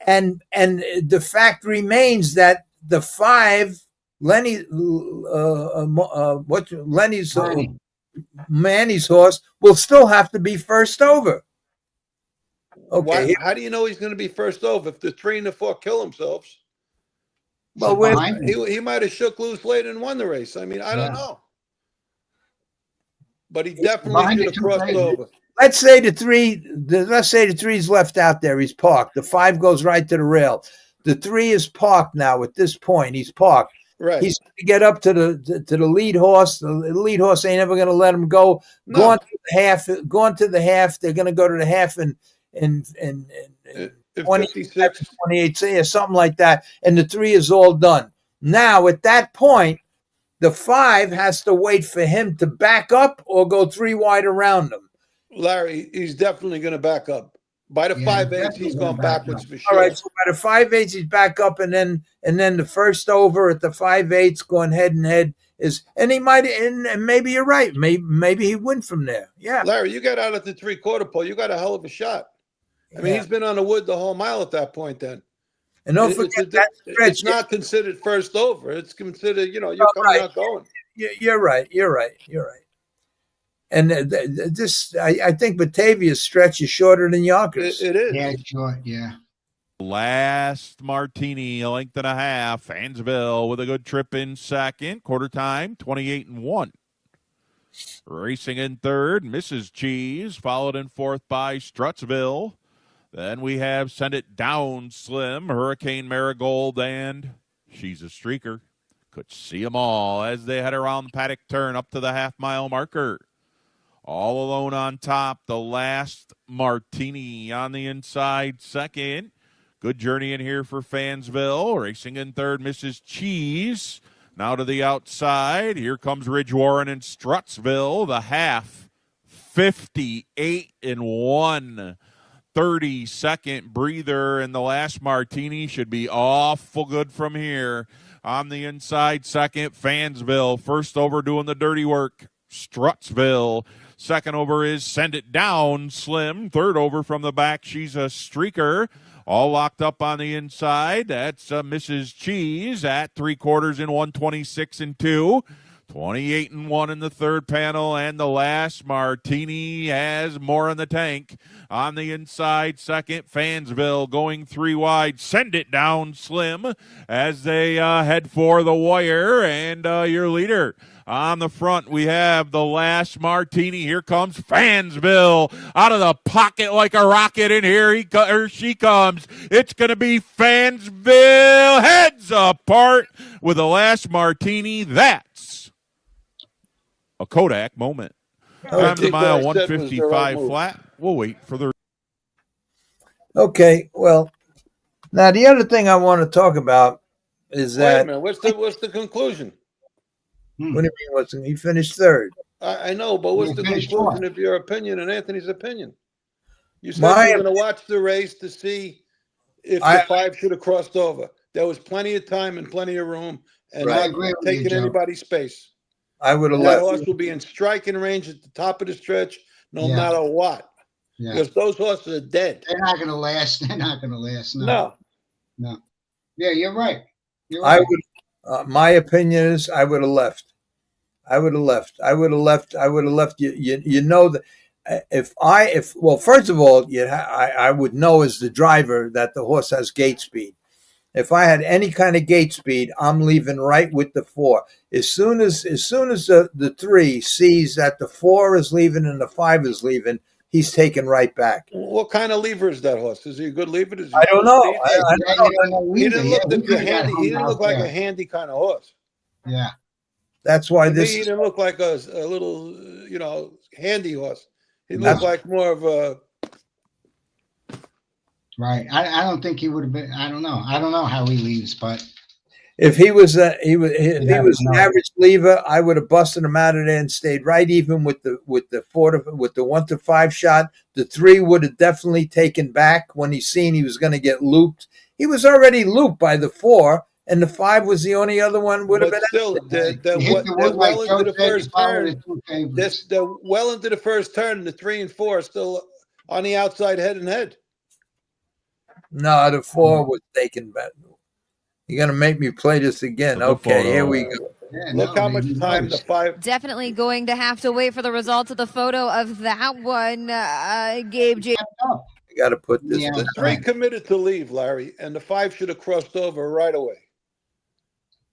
And the fact remains that the 5, Manny's horse will still have to be first over. Okay. How do you know he's going to be first over if the 3 and the 4 kill themselves? Well, he might have shook loose late and won the race. I mean, I don't know. But he definitely should have crossed over. Let's say the 3's left out there. He's parked. The 5 goes right to the rail. The 3 is parked now. At this point, he's parked. Right. He's going to get up to the lead horse. The lead horse ain't ever going to let him go. No. Going to the half. They're going to go to the half in 56, 28, or something like that. And the 3 is all done. Now, at that point, the 5 has to wait for him to back up or go 3 wide around him. Larry, he's definitely going to back up. By the 5/8, he's going backwards for sure. All right, so by the 5/8, he's back up, and then the first over at the 5/8 going head and head is, and he might, and maybe you're right. Maybe he win from there. Yeah, Larry, you got out at the 3/4 pole. You got a hell of a shot. I mean, he's been on the wood the whole mile at that point. Then, and don't forget that stretch. It's not considered first over. It's considered, you're coming out going. You're right. And this, I think Batavia's stretch is shorter than Yonkers. It is. Yeah, short. Yeah. Last Martini, a length and a half. Fansville with a good trip in second. Quarter time, 28-1. Racing in third, Mrs. Cheese, followed in fourth by Strutsville. Then we have Send It Down Slim, Hurricane Marigold, and She's a Streaker. Could see them all as they head around the paddock turn up to the half-mile marker. All alone on top, the last Martini on the inside second. Good journey in here for Fansville. Racing in third, Mrs. Cheese. Now to the outside. Here comes Ridge Warren and Strutsville. The half, 58-1. 30-second breather, and the last Martini should be awful good from here. On the inside second, Fansville. First over doing the dirty work, Strutsville. Second over is Send It Down Slim. Third over from the back, She's a Streaker. All locked up on the inside. That's Mrs. Cheese at 3/4 in 126-2. 28-1 in the third panel, and the last Martini has more in the tank. On the inside second, Fansville going 3 wide. Send It Down Slim as they head for the wire, and your leader. On the front, we have the last Martini. Here comes Fansville out of the pocket like a rocket, and here she comes. It's going to be Fansville heads apart with the last Martini. That's a Kodak moment. Time to the mile, 155 flat. We'll wait for the... Okay, well, now the other thing I want to talk about is that... Wait a minute, what's the conclusion? What do you mean? He finished third. I know, but what's the conclusion of your opinion and Anthony's opinion? You said you were going to watch the race to see if the 5 should have crossed over. There was plenty of time and plenty of room, and not taking anybody's space. I would have left. That horse will be in striking range at the top of the stretch, no matter what. Yeah. Because those horses are dead. They're not going to last. They're not going to last. No. Yeah, you're right. I would. My opinion is I would have left. You know that well, first of all, I would know as the driver that the horse has gate speed. If I had any kind of gate speed, I'm leaving right with the 4. As soon as the 3 sees that the 4 is leaving and the 5 is leaving, he's taking right back. What kind of lever is that horse? Is he a good lever? I don't know. He didn't look like a handy kind of horse. Yeah. That's why he didn't look like a little, handy horse. He looked like more of a... Right. I don't think he would have been... I don't know how he leaves, but... If he was an average lever, I would have busted him out of there and stayed right even with the 1 to 5 shot. The 3 would have definitely taken back when he seen he was going to get looped. He was already looped by the 4, and the 5 was the only other one would have been. Still, they're well into the first turn. They're well into the first turn, and the 3 and 4 are still on the outside head and head. No, the 4 was taken back. You're going to make me play this again. Okay, here we go. Yeah, look how much time the 5... Definitely going to have to wait for the results of the photo of that one, Gabe J. I got to put this. The 3 committed to leave, Larry, and the 5 should have crossed over right away.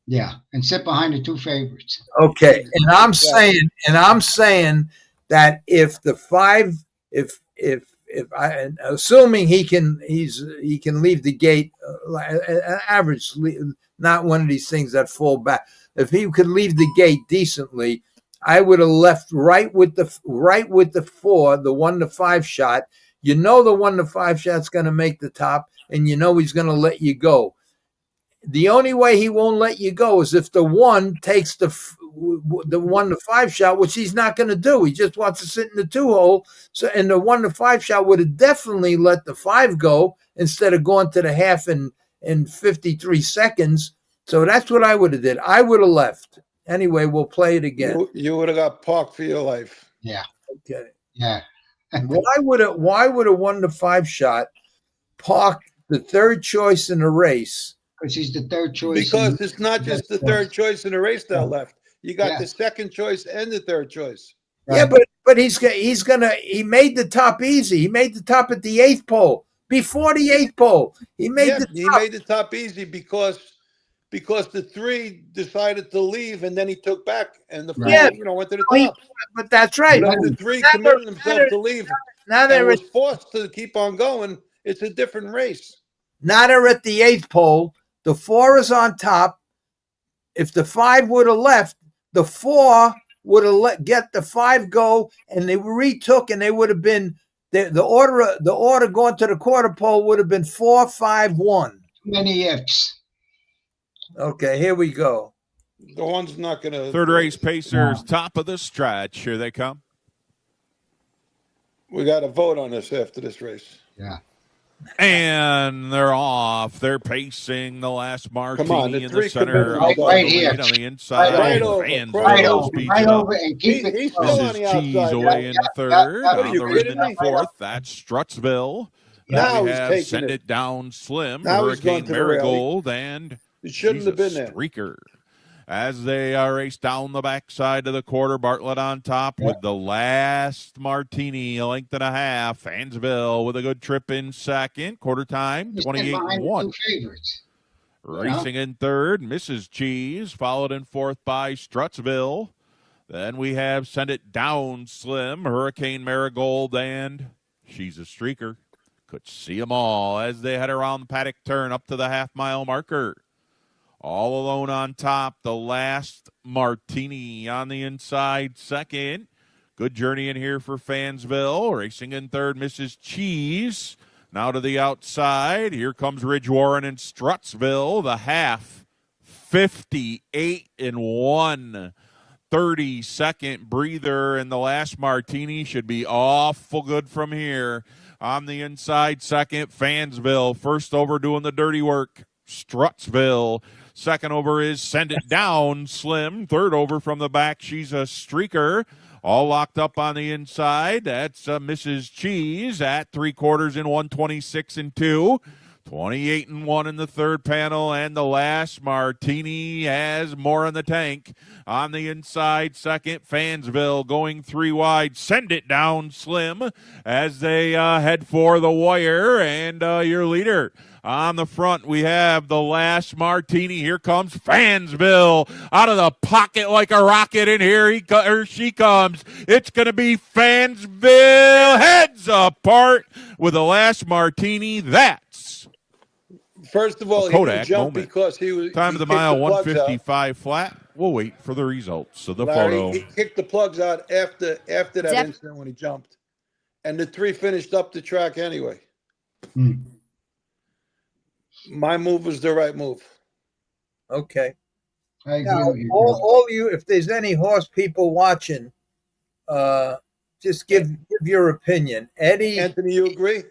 Yeah, and sit behind the 2 favorites. Okay, and I'm saying that if the 5, if assuming he can leave the gate, average, not one of these things that fall back. If he could leave the gate decently, I would have left right with the 4, the 1 to 5 shot. The 1 to 5 shot's going to make the top, and he's going to let you go. The only way he won't let you go is if the 1 takes the 1 to 5 shot, which he's not going to do. He just wants to sit in the 2-hole. So, and the 1 to 5 shot would have definitely let the 5 go instead of going to the half in 53 seconds. So that's what I would have did. I would have left. Anyway, we'll play it again. You would have got parked for your life. Yeah. Okay. Yeah. why would a 1 to 5 shot park the third choice in the race? Because he's the third choice. Because it's not just the third choice in the race that left. You got the second choice and the third choice. Right. Yeah, but he made the top easy. He made the top at the 8th pole. Before the 8th pole, he made the top easy because the 3 decided to leave and then he took back and the 4 went to the top. But that's right. The 3 committed themselves to leave. Now they was forced to keep on going. It's a different race. Now they're at the 8th pole. The 4 is on top. If the 5 would have left, the 4 would have get the 5 go, and they retook, and they would have been the order going to the quarter pole would have been 4, 5, 1. Too many ifs. Okay, here we go. The one's not going to. Third race Pacers, top of the stretch. Here they come. We got to vote on this after this race. Yeah. And they're off. They're pacing the last martini the in the center. Right here. On the inside. Right over and keep He's still on the Cheese outside. away in third. Are On you the rim kidding in me? fourth. That's Strutsville. Now we he's have taking Send it. It Down Slim, Now he's going Hurricane to the rally. Marigold, and It shouldn't have been there. Streaker. As they race down the backside of the quarter, Bartlett on top with the last martini, a length and a half. Fansville with a good trip in second. Quarter time, 28-1. Racing in third, Mrs. Cheese, followed in fourth by Strutsville. Then we have Send It Down Slim, Hurricane Marigold, and She's a Streaker. Could see them all as they head around the paddock turn up to the half-mile marker. All alone on top, the last martini on the inside second. Good journey in here for Fansville. Racing in third, Mrs. Cheese. Now to the outside. Here comes Ridge Warren and Strutsville. The half, 58-1. 30-second breather, and the last martini should be awful good from here. On the inside second, Fansville. First over doing the dirty work, Strutsville. Second over is Send It Down Slim. Third over from the back, She's a Streaker. All locked up on the inside. That's Mrs. Cheese at 3/4 in 126-2. 28-1 in the third panel, and the last martini has more in the tank. On the inside second, Fansville going 3 wide. Send It Down Slim as they head for the wire, and your leader. On the front, we have the last martini. Here comes Fansville out of the pocket like a rocket, and here she comes. It's going to be Fansville heads apart with the last martini. That's first of all, he didn't jump because he was time of the mile 155 flat. We'll wait for the results of the photo. He kicked the plugs out after that incident when he jumped, and the 3 finished up the track anyway. My move was the right move. Okay. I agree now, with you. all you, if there's any horse people watching, just give your opinion. Eddie, Anthony, you agree?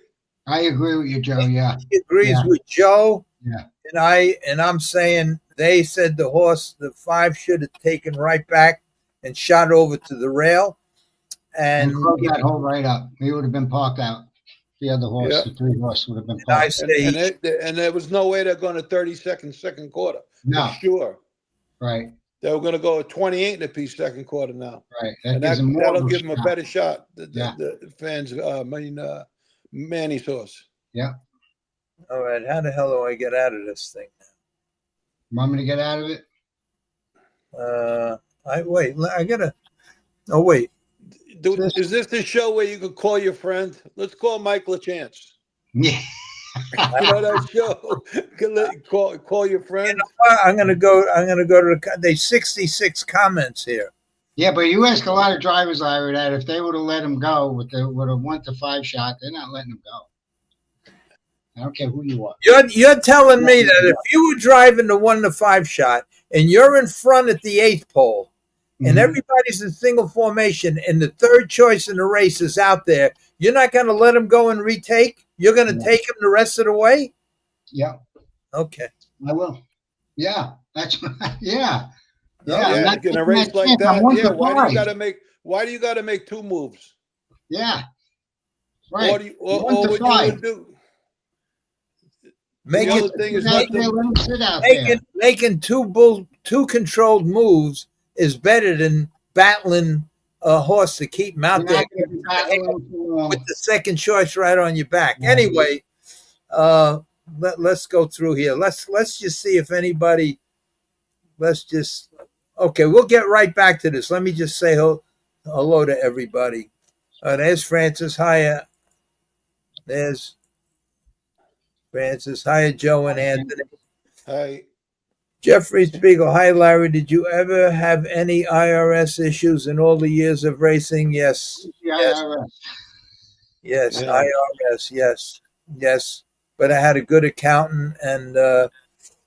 I agree with you, Joe. Yeah. He agrees with Joe. Yeah. And I'm saying they said the 5 should have taken right back and shot over to the rail. And close that hole right up. He would have been parked out. The other horse, the 3 horse would have been parked. And there was no way they're going to 30-second second quarter. No. For sure. Right. They were going to go at 28 in a piece second quarter now. Right. That'll give them a better shot. The fans, Manny's horse. Yeah. All right. How the hell do I get out of this thing now? Want me to get out of it? I gotta. Oh wait. Is this the show where you can call your friend? Let's call Mike LaChance. Yeah. You know that show? Call your friend. You know what? I'm gonna go to there's 66 comments here. Yeah, but you ask a lot of drivers, Ira, that if they would have let him go with a 1 to 5 shot, they're not letting him go. I don't care who you are. You're telling me that if you were driving the 1 to 5 shot and you're in front at the 8th pole and everybody's in single formation, and the third choice in the race is out there, you're not going to let him go and retake? You're going to take him the rest of the way? Yeah. Okay. I will. Yeah. That's yeah. Yeah, in a race like that, why do you got to make two moves? Yeah. Right. What you would do? Making two controlled moves is better than battling a horse to keep him out there with the second choice right on your back. Anyway, let's go through here. Let's just see if anybody. Okay, we'll get right back to this. Let me just say hello to everybody. There's Francis. Hiya. There's Francis. Hiya, Joe and Anthony. Hi. Jeffrey Spiegel. Hi, Larry. Did you ever have any IRS issues in all the years of racing? Yes. IRS. Yes, yeah. IRS. Yes. But I had a good accountant, and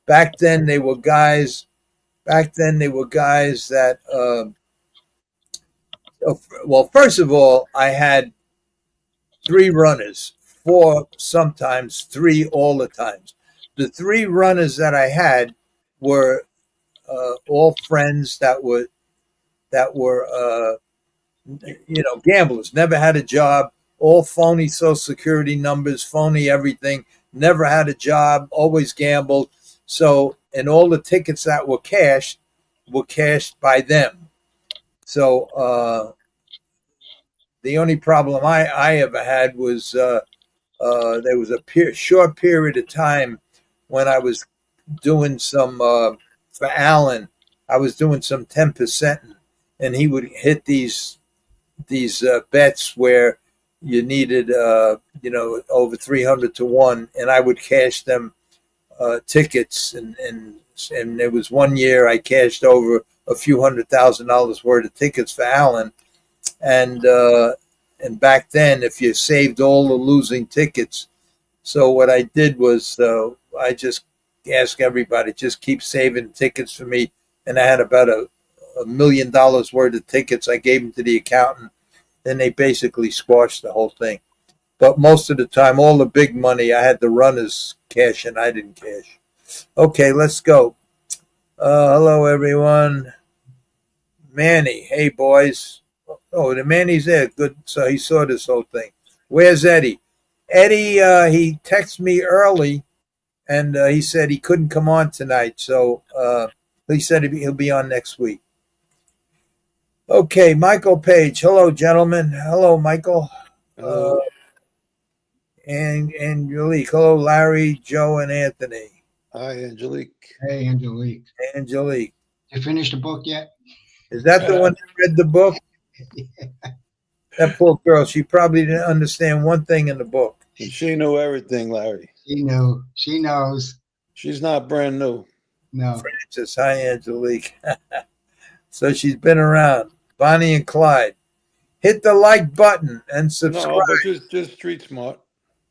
back then they were guys that, well, first of all, I had 3 runners, 4 sometimes, 3 all the times. The 3 runners that I had were all friends that were gamblers, never had a job, all phony Social Security numbers, phony everything, never had a job, always gambled. So, and all the tickets that were cashed by them. So the only problem I ever had was there was a short period of time when I was doing some for Alan. I was doing some 10%, and he would hit these bets where you needed over 300 to 1, and I would cash them tickets, and there was one year I cashed over a few $100,000 worth of tickets for Alan, and back then if you saved all the losing tickets, so what I did was I just asked everybody just keep saving tickets for me, and I had about $1 million worth of tickets. I gave them to the accountant, and they basically squashed the whole thing. But most of the time, all the big money, I had the runners cash and I didn't cash. Okay, let's go. Hello, everyone. Manny. Hey, boys. Oh, the Manny's there. Good. So he saw this whole thing. Where's Eddie? Eddie, he texted me early, and he said he couldn't come on tonight. So he said he'll be on next week. Okay, Michael Page. Hello, gentlemen. Hello, Michael. And Angelique. Hello, Larry, Joe, and Anthony. Hi, Angelique. Hey, Angelique. Angelique. You finished the book yet? Is that the one that read the book? Yeah. That poor girl. She probably didn't understand one thing in the book. She knew everything, Larry. She knew. She knows. She's not brand new. No. Francis. Hi, Angelique. So she's been around. Bonnie and Clyde. Hit the like button and subscribe. No, but just street smart.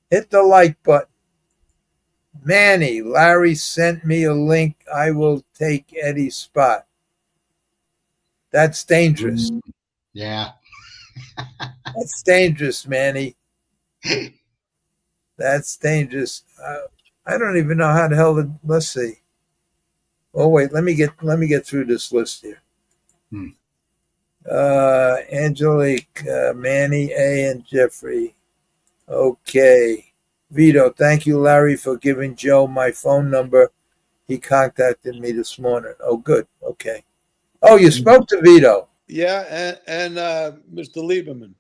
Hit the like button. Manny, Larry sent me a link. I will take Eddie's spot. That's dangerous. Yeah. That's dangerous, Manny. That's dangerous. I don't even know how the hell to. Let's see. Oh wait, let me get through this list here. Angelique, Manny, A, and Jeffrey. Okay. Vito, thank you, Larry, for giving Joe my phone number. He contacted me this morning. Oh, good. Okay. Oh, you spoke to Vito? Yeah, and Mr. Lieberman.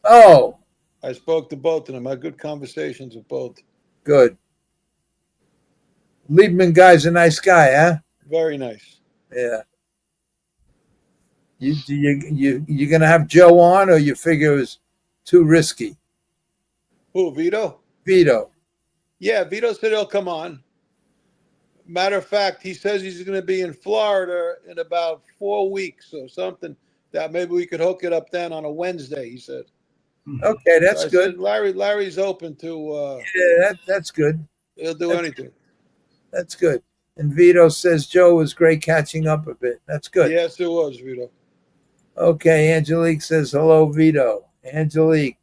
Oh. I spoke to both of them. I had good conversations with both. Good. Lieberman guy's a nice guy, huh? Very nice. Yeah. You gonna have Joe on, or you figure it was too risky? Who, Vito? Vito. Yeah, Vito said he'll come on. Matter of fact, he says he's going to be in Florida in about 4 weeks or something. That maybe we could hook it up then on a Wednesday, he said. Okay, that's so good. Said, Larry's open to. Yeah, that's good. He'll do anything. That's good. And Vito says, Joe, it was great catching up a bit. That's good. Yes, it was, Vito. Okay, Angelique says, hello, Vito. Angelique.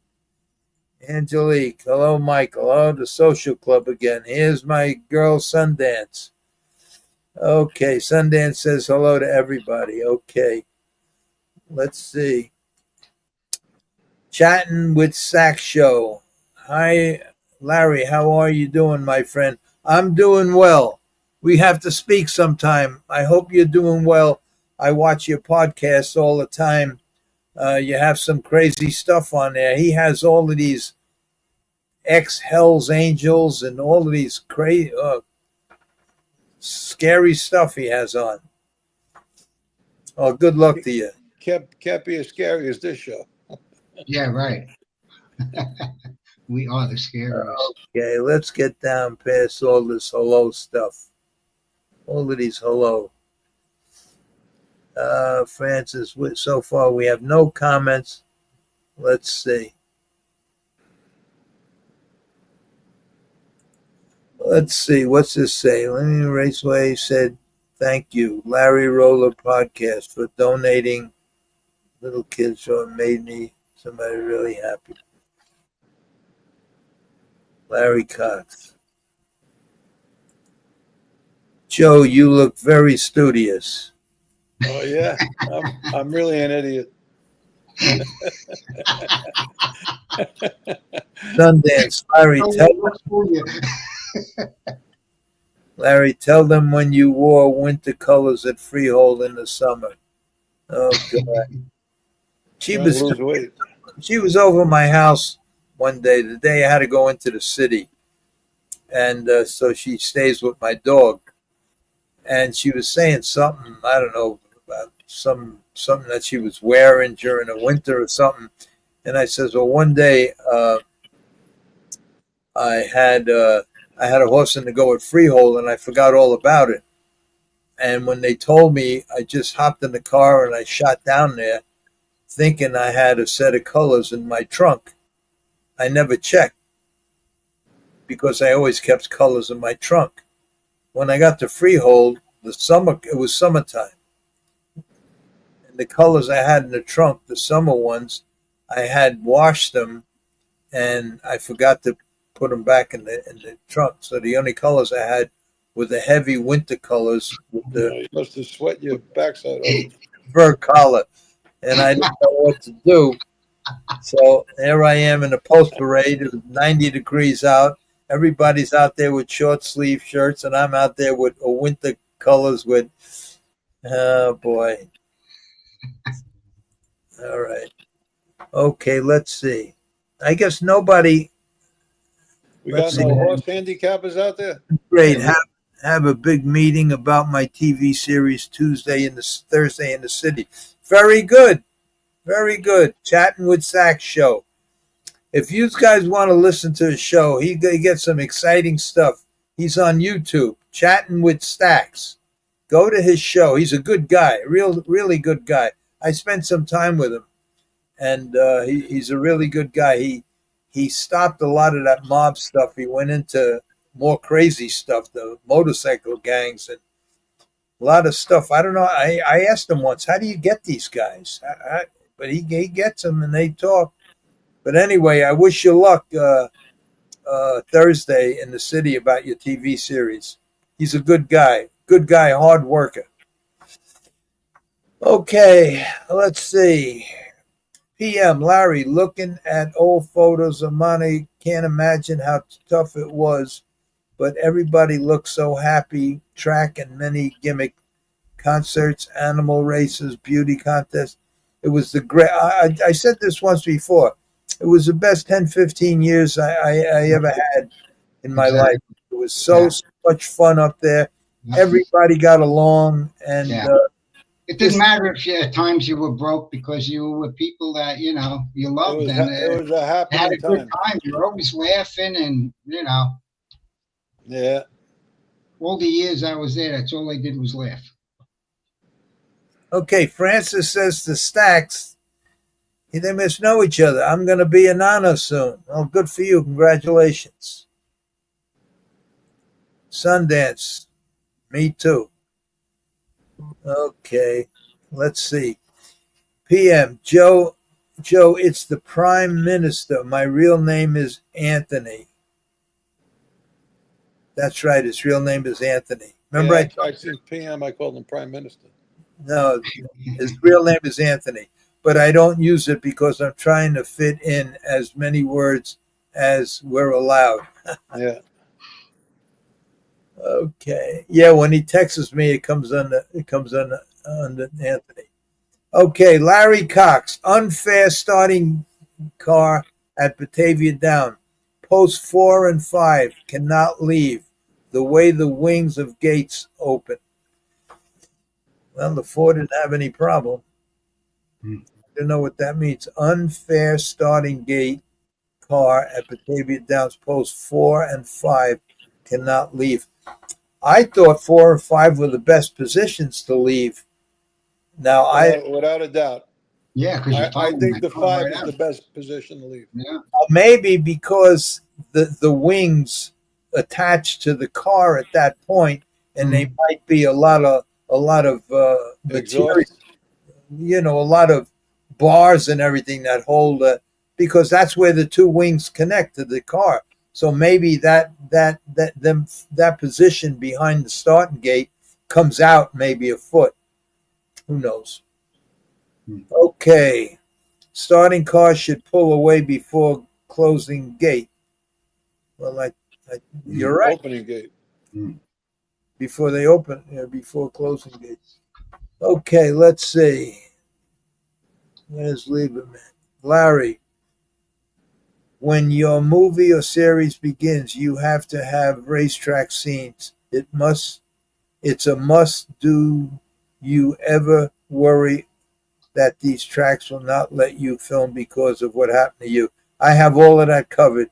Hello, Michael. Hello, the social club again. Here's my girl, Sundance. Okay, Sundance says hello to everybody. Okay, let's see. Chatting with Sack Show. Hi, Larry. How are you doing, my friend? I'm doing well. We have to speak sometime. I hope you're doing well. I watch your podcasts all the time. You have some crazy stuff on there. He has all of these ex-Hell's Angels and all of these crazy, scary stuff he has on. Oh, good luck to you. Can't be as scary as this show. Yeah, right. We are the scariest. Okay, let's get down past all this hello stuff. All of these hello. Francis, so far we have no comments. Let's see. What's this say? Lenny Raceway said, thank you, Larry Rolla Podcast, for donating little kids. So it made me somebody really happy. Larry Cox. Joe, you look very studious. Oh, yeah. I'm really an idiot. Sundance, Larry, tell them when you wore winter colors at Freehold in the summer. Oh, God. She was over my house one day, the day I had to go into the city. And so she stays with my dog. And she was saying something, I don't know, about something that she was wearing during the winter or something. And I says, well, one day I had a horse in the go at Freehold, and I forgot all about it. And when they told me, I just hopped in the car and I shot down there thinking I had a set of colors in my trunk. I never checked because I always kept colors in my trunk. When I got to Freehold, it was summertime. And the colors I had in the trunk, the summer ones, I had washed them and I forgot to put them back in the trunk. So the only colors I had were the heavy winter colors with you must have sweat your backside off. Fur collar. And I didn't know what to do. So there I am in the post parade. It was 90 degrees out. Everybody's out there with short sleeve shirts, and I'm out there with winter colors with, oh boy. All right. Okay, let's see. I guess nobody. We got no horse handicappers out there? Great. Have a big meeting about my TV series Thursday in the city. Very good. Very good. Chatting with Sack Show. If you guys want to listen to his show, he gets some exciting stuff. He's on YouTube, Chatting with Stacks. Go to his show. He's a good guy, really good guy. I spent some time with him, and he's a really good guy. He stopped a lot of that mob stuff. He went into more crazy stuff, the motorcycle gangs and a lot of stuff. I don't know. I asked him once, how do you get these guys? But he gets them and they talk. But anyway, I wish you luck Thursday in the city about your TV series. He's a good guy, hard worker. Okay, let's see. PM, Larry, looking at old photos of Manny, can't imagine how tough it was, but everybody looked so happy. Track and many gimmick concerts, animal races, beauty contests. It was the great. I said this once before. It was the best 10, 15 years I ever had in my life. It was so much fun up there. Everybody got along, and it didn't matter if at times you were broke because you were with people that you loved. It was a happy had a time. good time. You were always laughing, and Yeah. all the years I was there, that's all I did was laugh. Okay, Francis says to Stacks, they must know each other. I'm going to be a nana soon. Well, good for you. Congratulations. Sundance. Me too. Okay, let's see. PM, Joe, it's the Prime Minister. My real name is Anthony. That's right. His real name is Anthony. Remember, yeah, I seen PM. I called him Prime Minister. No, his real name is Anthony, but I don't use it because I'm trying to fit in as many words as we're allowed. Yeah. Okay. Yeah, when he texts me, it comes under Anthony. Okay, Larry Cox, unfair starting car at Batavia Down. Post 4 and 5 cannot leave the way the wings of gates open. Well, the 4 didn't have any problem. I don't know what that means. Unfair starting gate car at Batavia Downs post 4 and 5 cannot leave. I thought 4 and 5 were the best positions to leave. Now, without a doubt. Yeah, because I think the 5 is the best position to leave. Yeah. Maybe because the wings attached to the car at that point, and they might be a lot of material, a lot of bars and everything that hold because that's where the two wings connect to the car. So maybe that position behind the starting gate comes out maybe a foot. Who knows? Okay. Starting car should pull away before closing gate. Well, you're right. Opening gate. Before they open, before closing gates. Okay, let's see. Where's Lieberman? Larry, when your movie or series begins, you have to have racetrack scenes. It's a must. Do you ever worry that these tracks will not let you film because of what happened to you? I have all of that covered,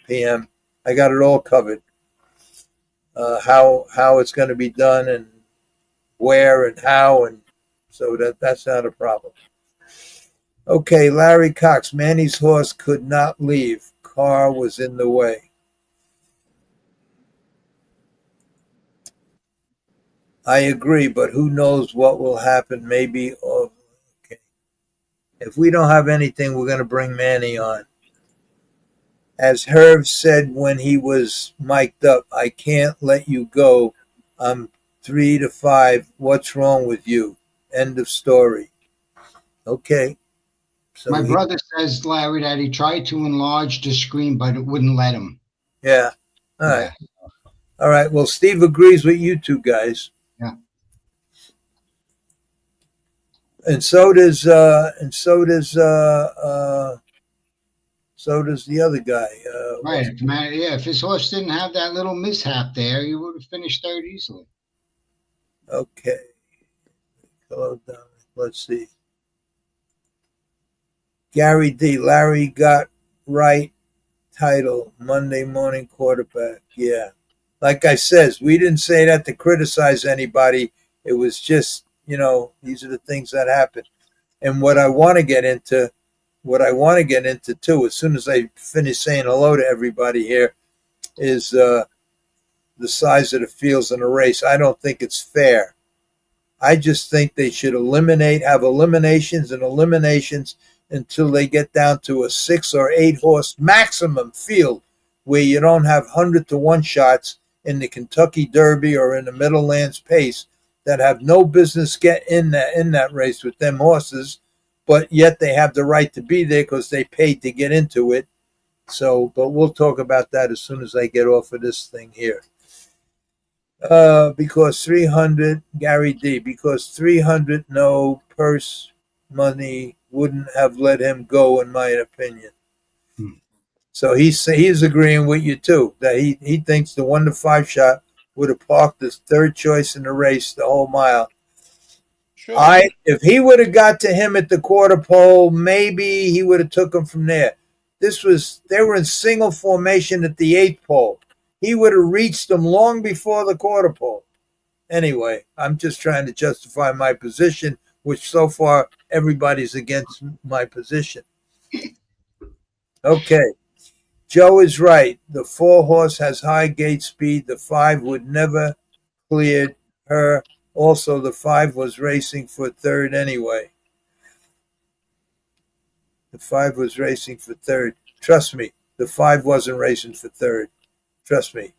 PM. I got it all covered. How it's going to be done and where and how, and so that's not a problem. Okay, Larry Cox, Manny's horse could not leave. Car was in the way. I agree, but who knows what will happen? Maybe. Okay. If we don't have anything, we're going to bring Manny on. As Herb said when he was mic'd up, I can't let you go. I'm 3 to 5. What's wrong with you? End of story. Okay. So my brother says, Larry, that he tried to enlarge the screen, but it wouldn't let him. Yeah. All right. All right. Well, Steve agrees with you two guys. Yeah. And so does the other guy. Right. If his horse didn't have that little mishap there, he would have finished third easily. Okay. Let's see. Gary D. Larry got right title. Monday morning quarterback. Yeah. Like I says, we didn't say that to criticize anybody. It was just, these are the things that happen. And what I want to get into too, as soon as I finish saying hello to everybody here, is the size of the fields in a race. I don't think it's fair. I just think they should have eliminations until they get down to a 6 or 8 horse maximum field where you don't have 100-to-1 shots in the Kentucky Derby or in the Meadowlands Pace that have no business getting in that race with them horses, but yet they have the right to be there because they paid to get into it. So, but we'll talk about that as soon as I get off of this thing here. Because 300, Gary D, because 300 no purse money wouldn't have let him go, in my opinion. So he's agreeing with you too, that he thinks the 1 to 5 shot would have parked his third choice in the race the whole mile. Sure. If he would have got to him at the quarter pole, maybe he would have took him from there. They were in single formation at the 8th pole. He would have reached them long before the quarter pole. Anyway, I'm just trying to justify my position, which so far everybody's against my position. Okay. Joe is right. The 4 horse has high gate speed. The 5 would never cleared her. Also, the 5 was racing for third anyway. The 5 was racing for third. Trust me, the 5 wasn't racing for third. Trust me,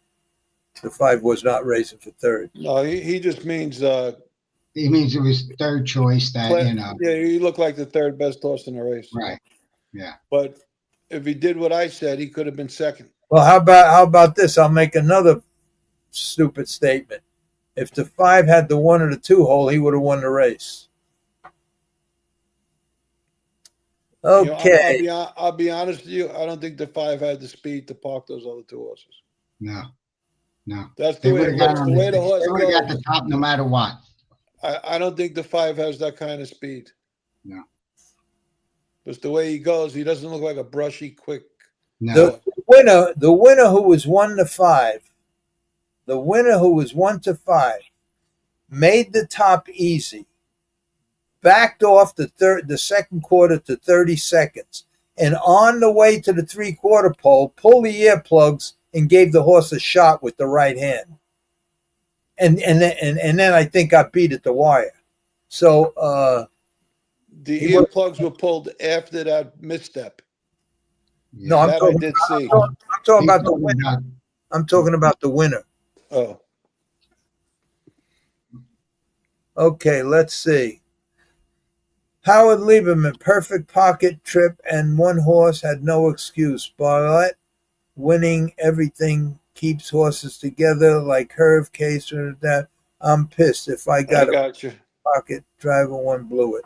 the 5 was not racing for third. No, he just means. He means it was third choice that, Yeah, he looked like the third best horse in the race. Right. Yeah. But if he did what I said, he could have been second. Well, how about this? I'll make another stupid statement. If the 5 had the 1 or the 2 hole, he would have won the race. Okay. I'll be honest with you. I don't think the 5 had the speed to park those other 2 horses. No. That's the way the horse goes. They would have got the top no matter what. I don't think the 5 has that kind of speed. No. Because the way he goes, he doesn't look like a brushy, quick. No. The winner who was 1 to 5, the winner who was 1 to 5, made the top easy, backed off the second quarter to 30 seconds, and on the way to the 3/4 pole, pulled the earplugs and gave the horse a shot with the right hand. And then I think got beat at the wire. So the earplugs were pulled after that misstep. No, I'm talking about the winner. I'm talking about the winner. Oh. Okay, let's see. Howard Lieberman, perfect pocket trip and 1 horse had no excuse. Barlett winning everything keeps horses together like Herb Case or that. I'm pissed if I got you. Pocket driver 1 blew it.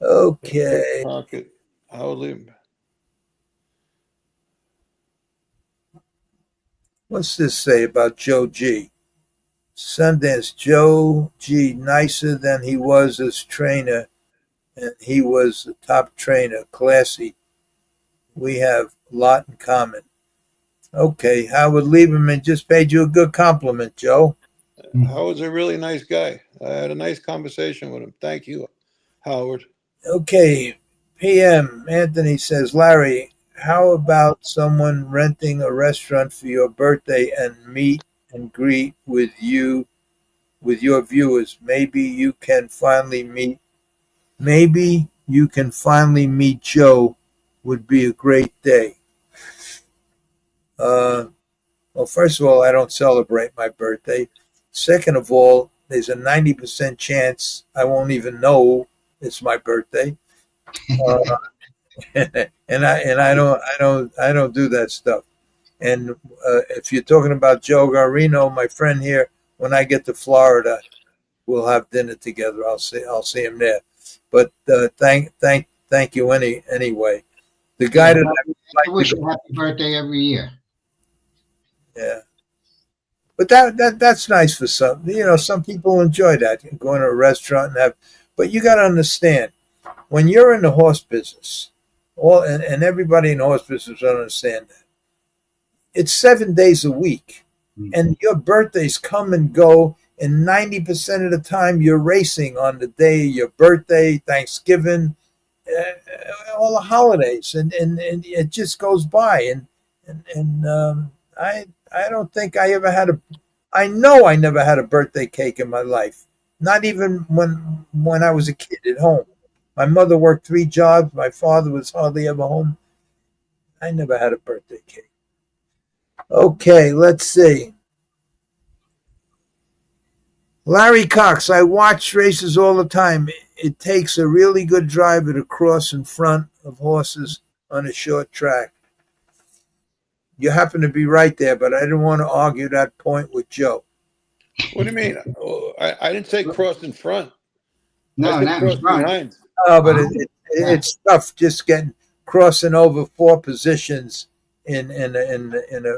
Okay. Pocket. Howard Lieberman. What's this say about Joe G? Sundance, Joe G, nicer than he was as trainer, and he was the top trainer, classy. We have a lot in common. Okay, Howard Lieberman just paid you a good compliment, Joe. Howard's a really nice guy. I had a nice conversation with him. Thank you, Howard. Okay, PM, Anthony says, Larry, how about someone renting a restaurant for your birthday and meet and greet with your viewers? Maybe you can finally meet Joe. Would be a great day. Well, first of all, I don't celebrate my birthday. Second of all, there's a 90% chance I won't even know it's my birthday. And I don't do that stuff. And if you're talking about Joe Guarino, my friend here, when I get to Florida, we'll have dinner together. I'll see him there. But thank you anyway. The guy that I wish you happy birthday every year. Yeah. But that's nice for some. Some people enjoy that, going to a restaurant and have. But you got to understand, when you're in the horse business, and everybody in the horse business don't understand that. It's 7 days a week, and your birthdays come and go, and 90% of the time you're racing on the day of your birthday, Thanksgiving, all the holidays, and it just goes by, and I don't think I ever had I know I never had a birthday cake in my life, not even when I was a kid at home. My mother worked 3 jobs. My father was hardly ever home. I never had a birthday cake. Okay, let's see. Larry Cox, I watch races all the time. It takes a really good driver to cross in front of horses on a short track. You happen to be right there, but I didn't want to argue that point with Joe. What do you mean? I didn't say cross in front. No, not in front. Behind. Oh, but it's tough just crossing over 4 positions in a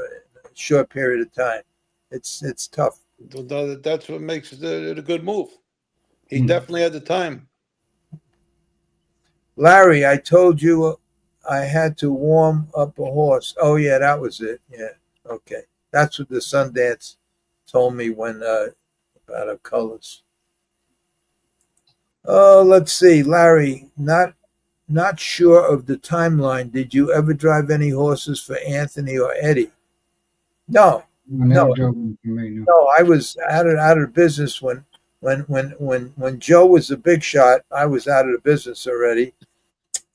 short period of time. It's tough. That's what makes it a good move. He definitely had the time. Larry, I told you I had to warm up a horse. Oh yeah, that was it. Yeah, okay. That's what the Sundance told me when about our colors. Oh, let's see, Larry. Not sure of the timeline. Did you ever drive any horses for Anthony or Eddie? No. No, I was out of business when Joe was the big shot. I was out of the business already,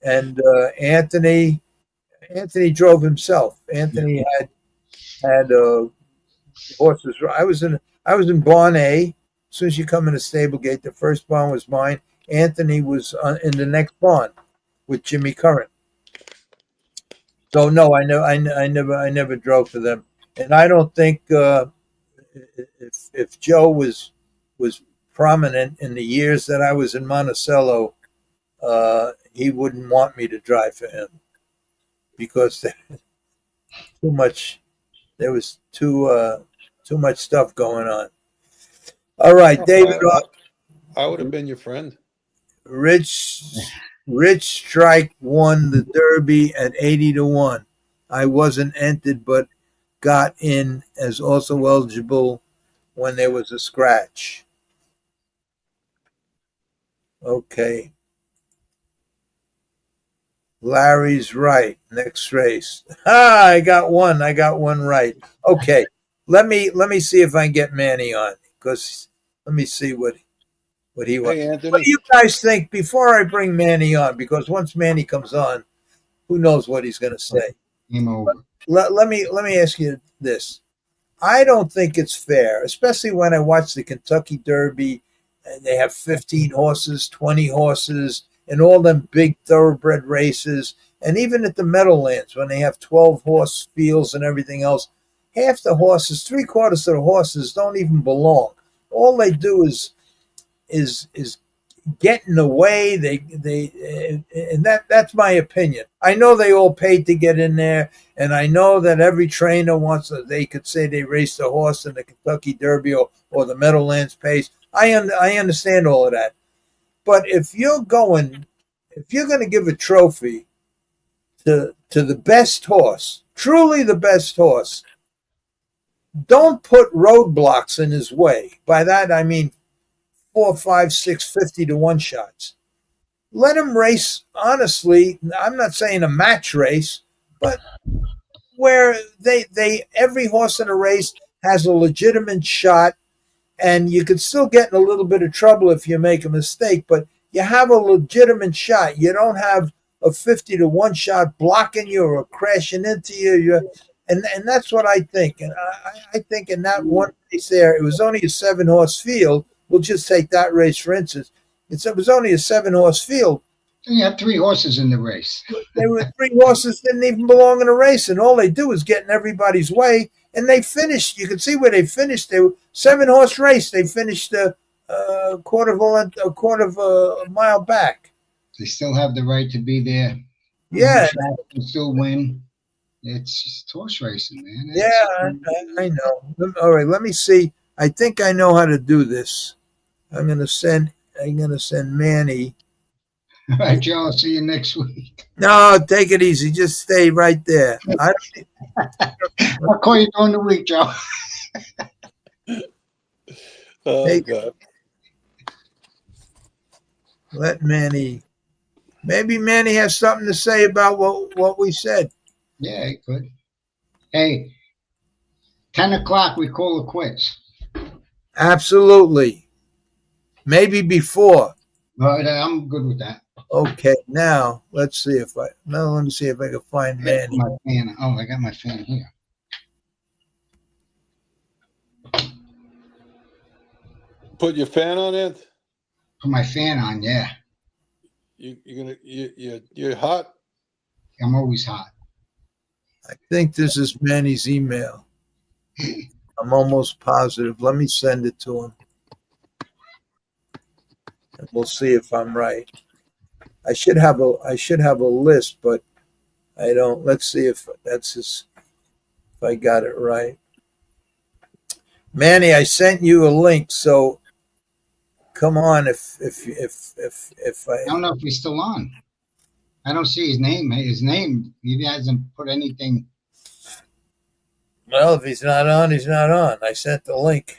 and Anthony drove himself. Anthony had horses. I was in barn A. As soon as you come in the stable gate, the first barn was mine. Anthony was in the next barn with Jimmy Curran. So no, I never drove for them, and I don't think if Joe was prominent in the years that I was in Monticello, he wouldn't want me to drive for him because too much. There was too much stuff going on. All right, David. I would have been your friend. Rich Strike won the Derby at 80-1. I wasn't entered, but got in as also eligible when there was a scratch. Okay. Larry's right. Next race. I got one right. Okay. Let me see if I can get Manny on, because let me see what he wants. Hey, Anthony. What do you guys think before I bring Manny on? Because once Manny comes on, who knows what he's going to say. Let me ask you this. I don't think it's fair, especially when I watch the Kentucky Derby and they have 15 horses, 20 horses, and all them big thoroughbred races. And even at the Meadowlands, when they have 12 horse fields and everything else, half the horses, 3/4 of the horses don't even belong. All they do is get in the way. And that's my opinion. I know they all paid to get in there, and I know that every trainer wants they could say they raced a horse in the Kentucky Derby or the Meadowlands Pace. I understand all of that. But if you're going to give a trophy to the best horse, truly the best horse, don't put roadblocks in his way. By that I mean 4, 5, 6, 50-1 shots. Let him race honestly. I'm not saying a match race, but where every horse in a race has a legitimate shot, and you could still get in a little bit of trouble if you make a mistake, but you have a legitimate shot. You don't have a 50-1 shot blocking you or crashing into you. And that's what I think. And I think in that one race there, it was only a 7-horse field. We'll just take that race for instance. It was only a 7-horse field. You have 3 horses in the race. There were 3 horses didn't even belong in a race, and all they do is get in everybody's way. And they finished. You can see where they finished. They were 7-horse race. They finished a quarter of a mile back. They still have the right to be there. Yeah, and still win. It's just horse racing, man. I know. All right, let me see. I think I know how to do this. I'm gonna send Manny. All right, Joe. I'll see you next week. No, take it easy. Just stay right there. I'll call you during the week, Joe. Oh, God. Let Manny. Maybe Manny has something to say about what we said. Yeah, he could. Hey, 10 o'clock, we call it quits. Absolutely. Maybe before. I'm good with that. Okay, now let's see if I can find Manny. My fan. Oh, I got my fan here. Put your fan on it? Put my fan on, yeah. You're hot? I'm always hot. I think this is Manny's email. I'm almost positive. Let me send it to him. And we'll see if I'm right. I should have a list, but I don't. Let's see if I got it right. Manny, I sent you a link, so come on if I don't know if he's still on. I don't see his name. He hasn't put anything. Well, if he's not on, he's not on. I sent the link.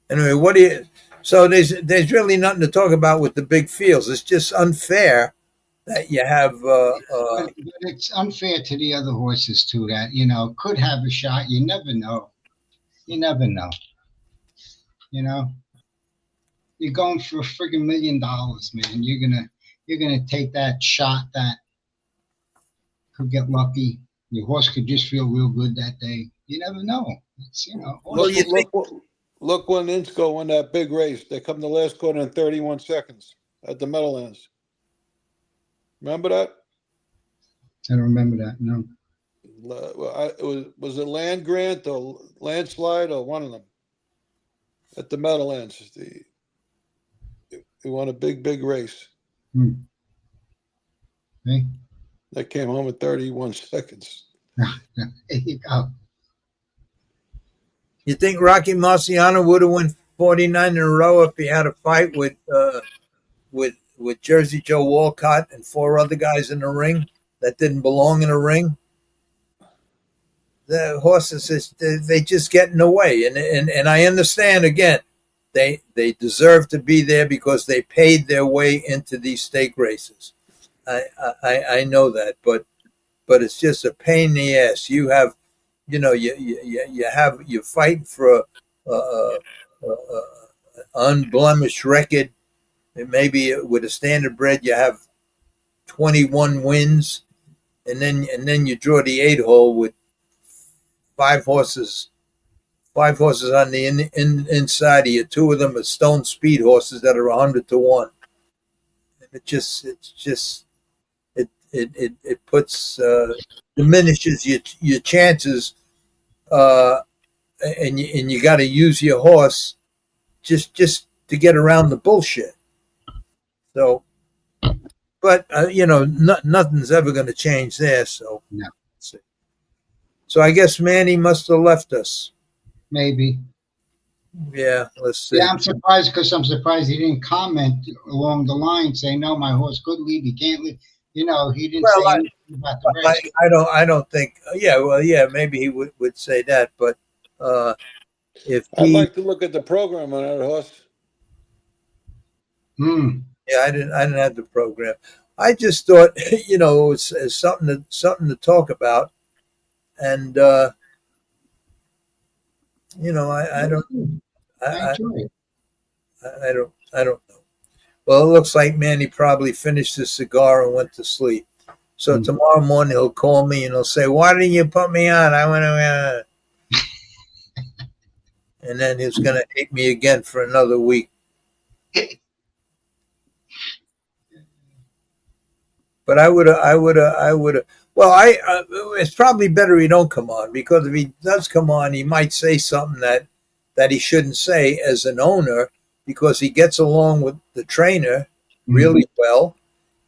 Anyway, so there's really nothing to talk about with the big fields. It's just unfair that you have. But it's unfair to the other horses too. That could have a shot. You never know. You never know. You're going for a friggin' $1 million, man. You're gonna take that shot that could get lucky. Your horse could just feel real good that day. You never know. It's Look when Insko won that big race. They come the last quarter in 31 seconds at the Meadowlands. Remember that? I don't remember that. No. Was it Land Grant or Landslide or one of them at the Meadowlands? He won a big race. Okay. That came home in 31 seconds. There you go. You think Rocky Marciano would have won 49 in a row if he had a fight with Jersey Joe Walcott and 4 other guys in the ring that didn't belong in the ring? The horses, they just get in the way, and I understand. Again, they deserve to be there because they paid their way into these stake races. I know that, but it's just a pain in the ass. You have, you're fighting for a unblemished record. And maybe with a standardbred you have 21 wins, and then you draw the 8-hole with 5 horses on the inside of you. 2 of them are stone speed horses that are 100 to 1. And it puts diminishes your chances, and you got to use your horse just to get around the bullshit. So, but nothing's ever going to change there. So, no. So I guess Manny must have left us. Maybe. Yeah, let's see. Yeah, I'm surprised he didn't comment along the line saying, "No, my horse could leave. He can't leave." He didn't say anything about the race. I don't think. Yeah, well, yeah, maybe he would say that, but if I'd like to look at the program on that horse. Yeah, I didn't have the program. I just thought, it was something to talk about, and I don't know. Well, it looks like Manny probably finished his cigar and went to sleep. So tomorrow morning he'll call me and he'll say, "Why didn't you put me on? I want to." And then he's going to hate me again for another week. But I would have. Well, it's probably better he don't come on, because if he does come on, he might say something that he shouldn't say as an owner, because he gets along with the trainer really well,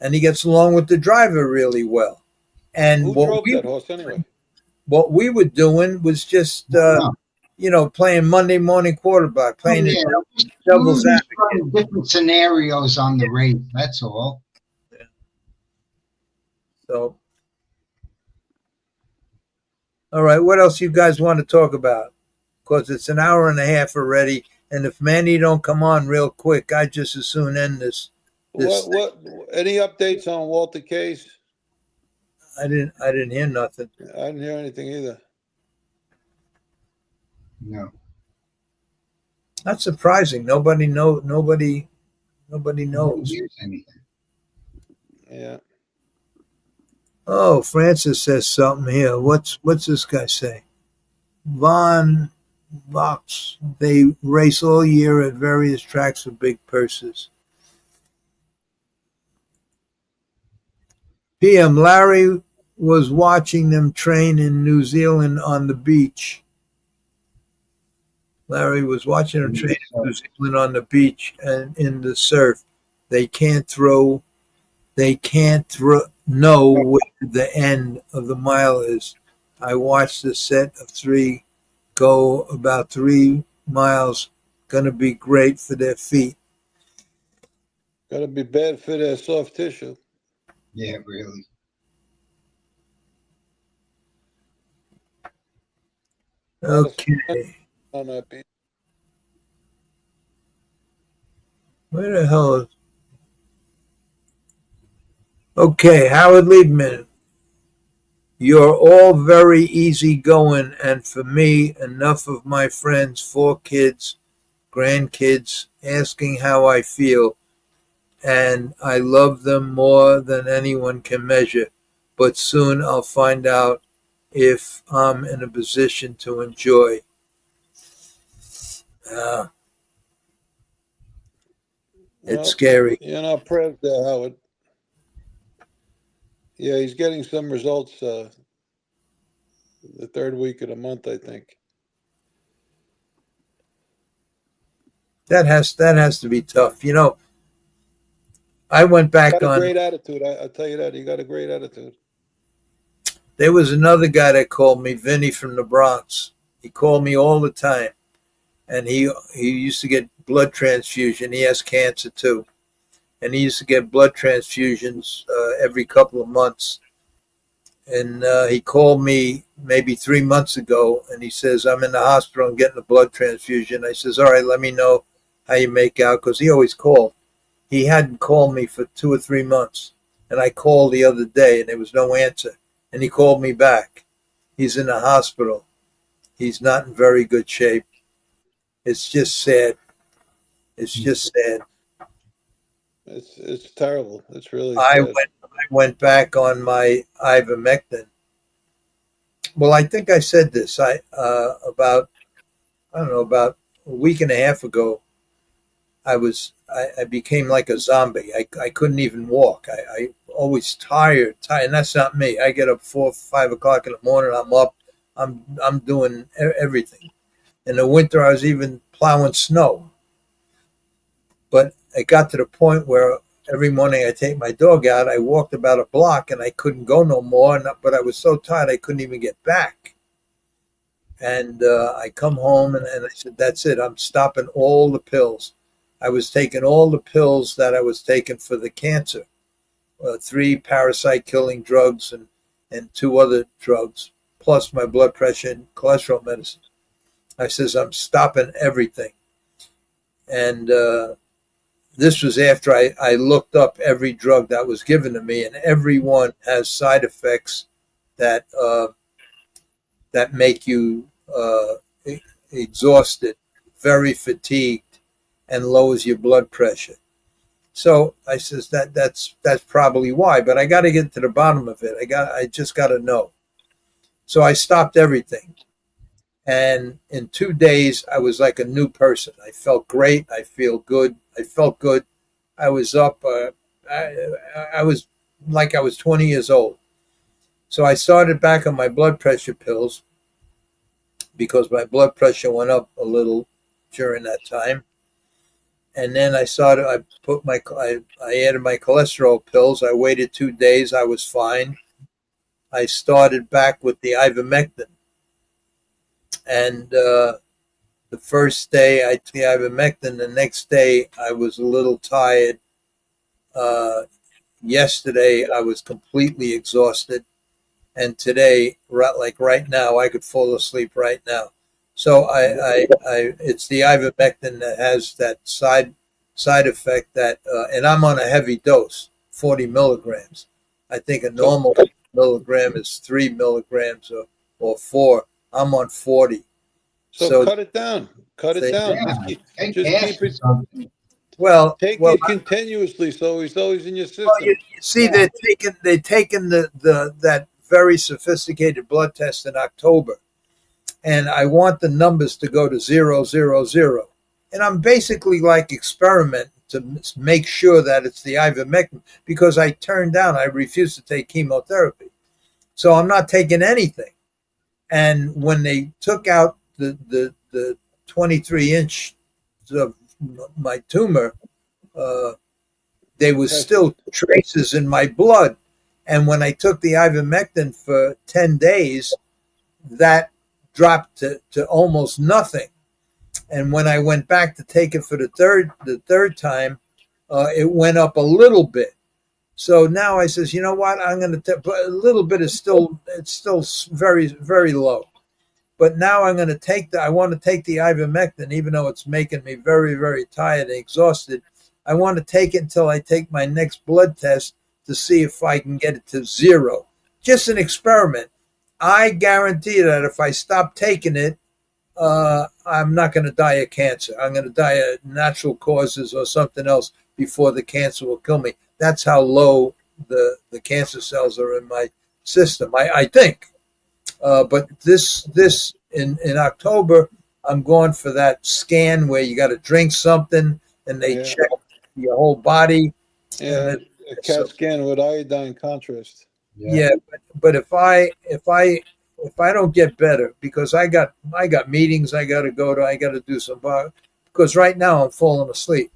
and he gets along with the driver really well. And who drove that horse anyway? What we were doing was just playing Monday morning quarterback, playing devil's advocate. Different scenarios on the race. That's all. Yeah. So, all right, what else you guys want to talk about? Because it's an hour and a half already, and if Manny don't come on real quick, I just as soon end this. What? Any updates on Walter Case? I didn't hear nothing. I didn't hear anything either. No. That's surprising. Nobody knows. Nobody knows anything. Yeah. Oh, Francis says something here. What's this guy say? Von Vox. They race all year at various tracks for big purses. PM Larry was watching them train in New Zealand on the beach. Larry was watching them train in New Zealand on the beach and in the surf. They can't know where the end of the mile is. I watched the set of 3 go about 3 miles. Gonna be great for their feet. Gotta be bad for their soft tissue. Yeah, really. Okay. On that beach. Where the hell is... Okay, Howard Liebman, you're all very easygoing, and for me, enough of my friends, 4 kids, grandkids, asking how I feel, and I love them more than anyone can measure. But soon I'll find out if I'm in a position to enjoy. It's scary. Prayers there, Howard. Yeah, he's getting some results the third week of the month, I think. That has to be tough. I went back on. Got a great attitude. I'll tell you that. He got a great attitude. There was another guy that called me, Vinny from the Bronx. He called me all the time, and he used to get blood transfusion. He has cancer too, and he used to get blood transfusions every couple of months. And he called me maybe 3 months ago, and he says, I'm in the hospital, I'm getting a blood transfusion. I says, all right, let me know how you make out, because he always called. He hadn't called me for 2 or 3 months, and I called the other day, and there was no answer. And he called me back. He's in the hospital. He's not in very good shape. It's just sad. It's just sad. It's terrible. It's really sad. I went back on my ivermectin. Well, I think I said this. About a week and a half ago, I became like a zombie. I couldn't even walk. I always tired, and that's not me. I get up 4 or 5 o'clock in the morning. I'm up. I'm doing everything. In the winter, I was even plowing snow. But it got to the point where every morning I take my dog out. I walked about a block, and I couldn't go no more. But I was so tired I couldn't even get back. And I come home, and I said, that's it. I'm stopping all the pills. I was taking all the pills that I was taking for the cancer, 3 parasite-killing drugs and 2 other drugs, plus my blood pressure and cholesterol medicine. I says, I'm stopping everything. And this was after I looked up every drug that was given to me, and every one has side effects that make you exhausted, very fatigued, and lowers your blood pressure. So I says that's probably why, but I got to get to the bottom of it. I just got to know. So I stopped everything, and in 2 days I was like a new person. I felt great. I feel good. I felt good. I was up. I was like I was 20 years old. So I started back on my blood pressure pills because my blood pressure went up a little during that time. And then I added my cholesterol pills. I waited 2 days. I was fine. I started back with the ivermectin. And the first day I took the ivermectin. The next day I was a little tired. Yesterday I was completely exhausted. And today, right now, I could fall asleep right now. So it's the ivermectin that has that side effect that, and I'm on a heavy dose, 40 milligrams. I think a normal milligram is 3 milligrams or 4. I'm on 40. So cut it down. Cut it down. Yeah, just keep it. Take it continuously, so it's always in your system. Well, you see, they're taking that very sophisticated blood test in October, and I want the numbers to go to 0, 0, 0. And I'm basically like experimenting to make sure that it's the ivermectin, because I refuse to take chemotherapy. So I'm not taking anything. And when they took out the 23-inch of my tumor, there was still traces in my blood. And when I took the ivermectin for 10 days, that dropped to almost nothing. And when I went back to take it for the third time, it went up a little bit. So now I says, you know what? I'm going to but a little bit is still very, very low. But now I want to take the ivermectin, even though it's making me very, very tired and exhausted. I want to take it until I take my next blood test to see if I can get it to 0. Just an experiment. I guarantee that if I stop taking it, I'm not going to die of cancer. I'm going to die of natural causes or something else before the cancer will kill me. That's how low the cancer cells are in my system, I think. But this in October, I'm going for that scan where you got to drink something and they check your whole body. Yeah, a CAT scan with iodine contrast. Yeah, but if I don't get better, because I got meetings I got to go to, I got to do some, because right now I'm falling asleep.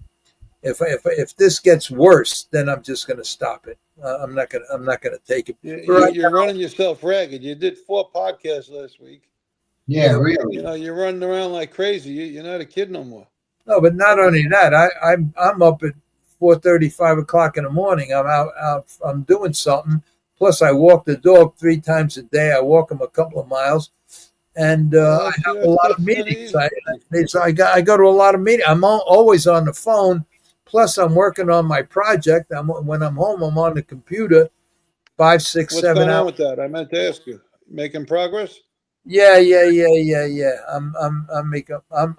If this gets worse, then I'm just going to stop it. I'm not gonna take it. You're running yourself ragged. You did 4 podcasts last week. Yeah, really. You're running around like crazy. You're not a kid no more. No, but not only that, I'm up at 4:30, 5 o'clock in the morning. I'm out. I'm doing something. Plus, I walk the dog 3 times a day. I walk him a couple of miles, and I have a lot of meetings. I go to a lot of meetings. I'm always on the phone. Plus, I'm working on my project. When I'm home, I'm on the computer 5, 6, 7 hours. What's going on with that? I meant to ask you. Making progress? Yeah. I'm making. I'm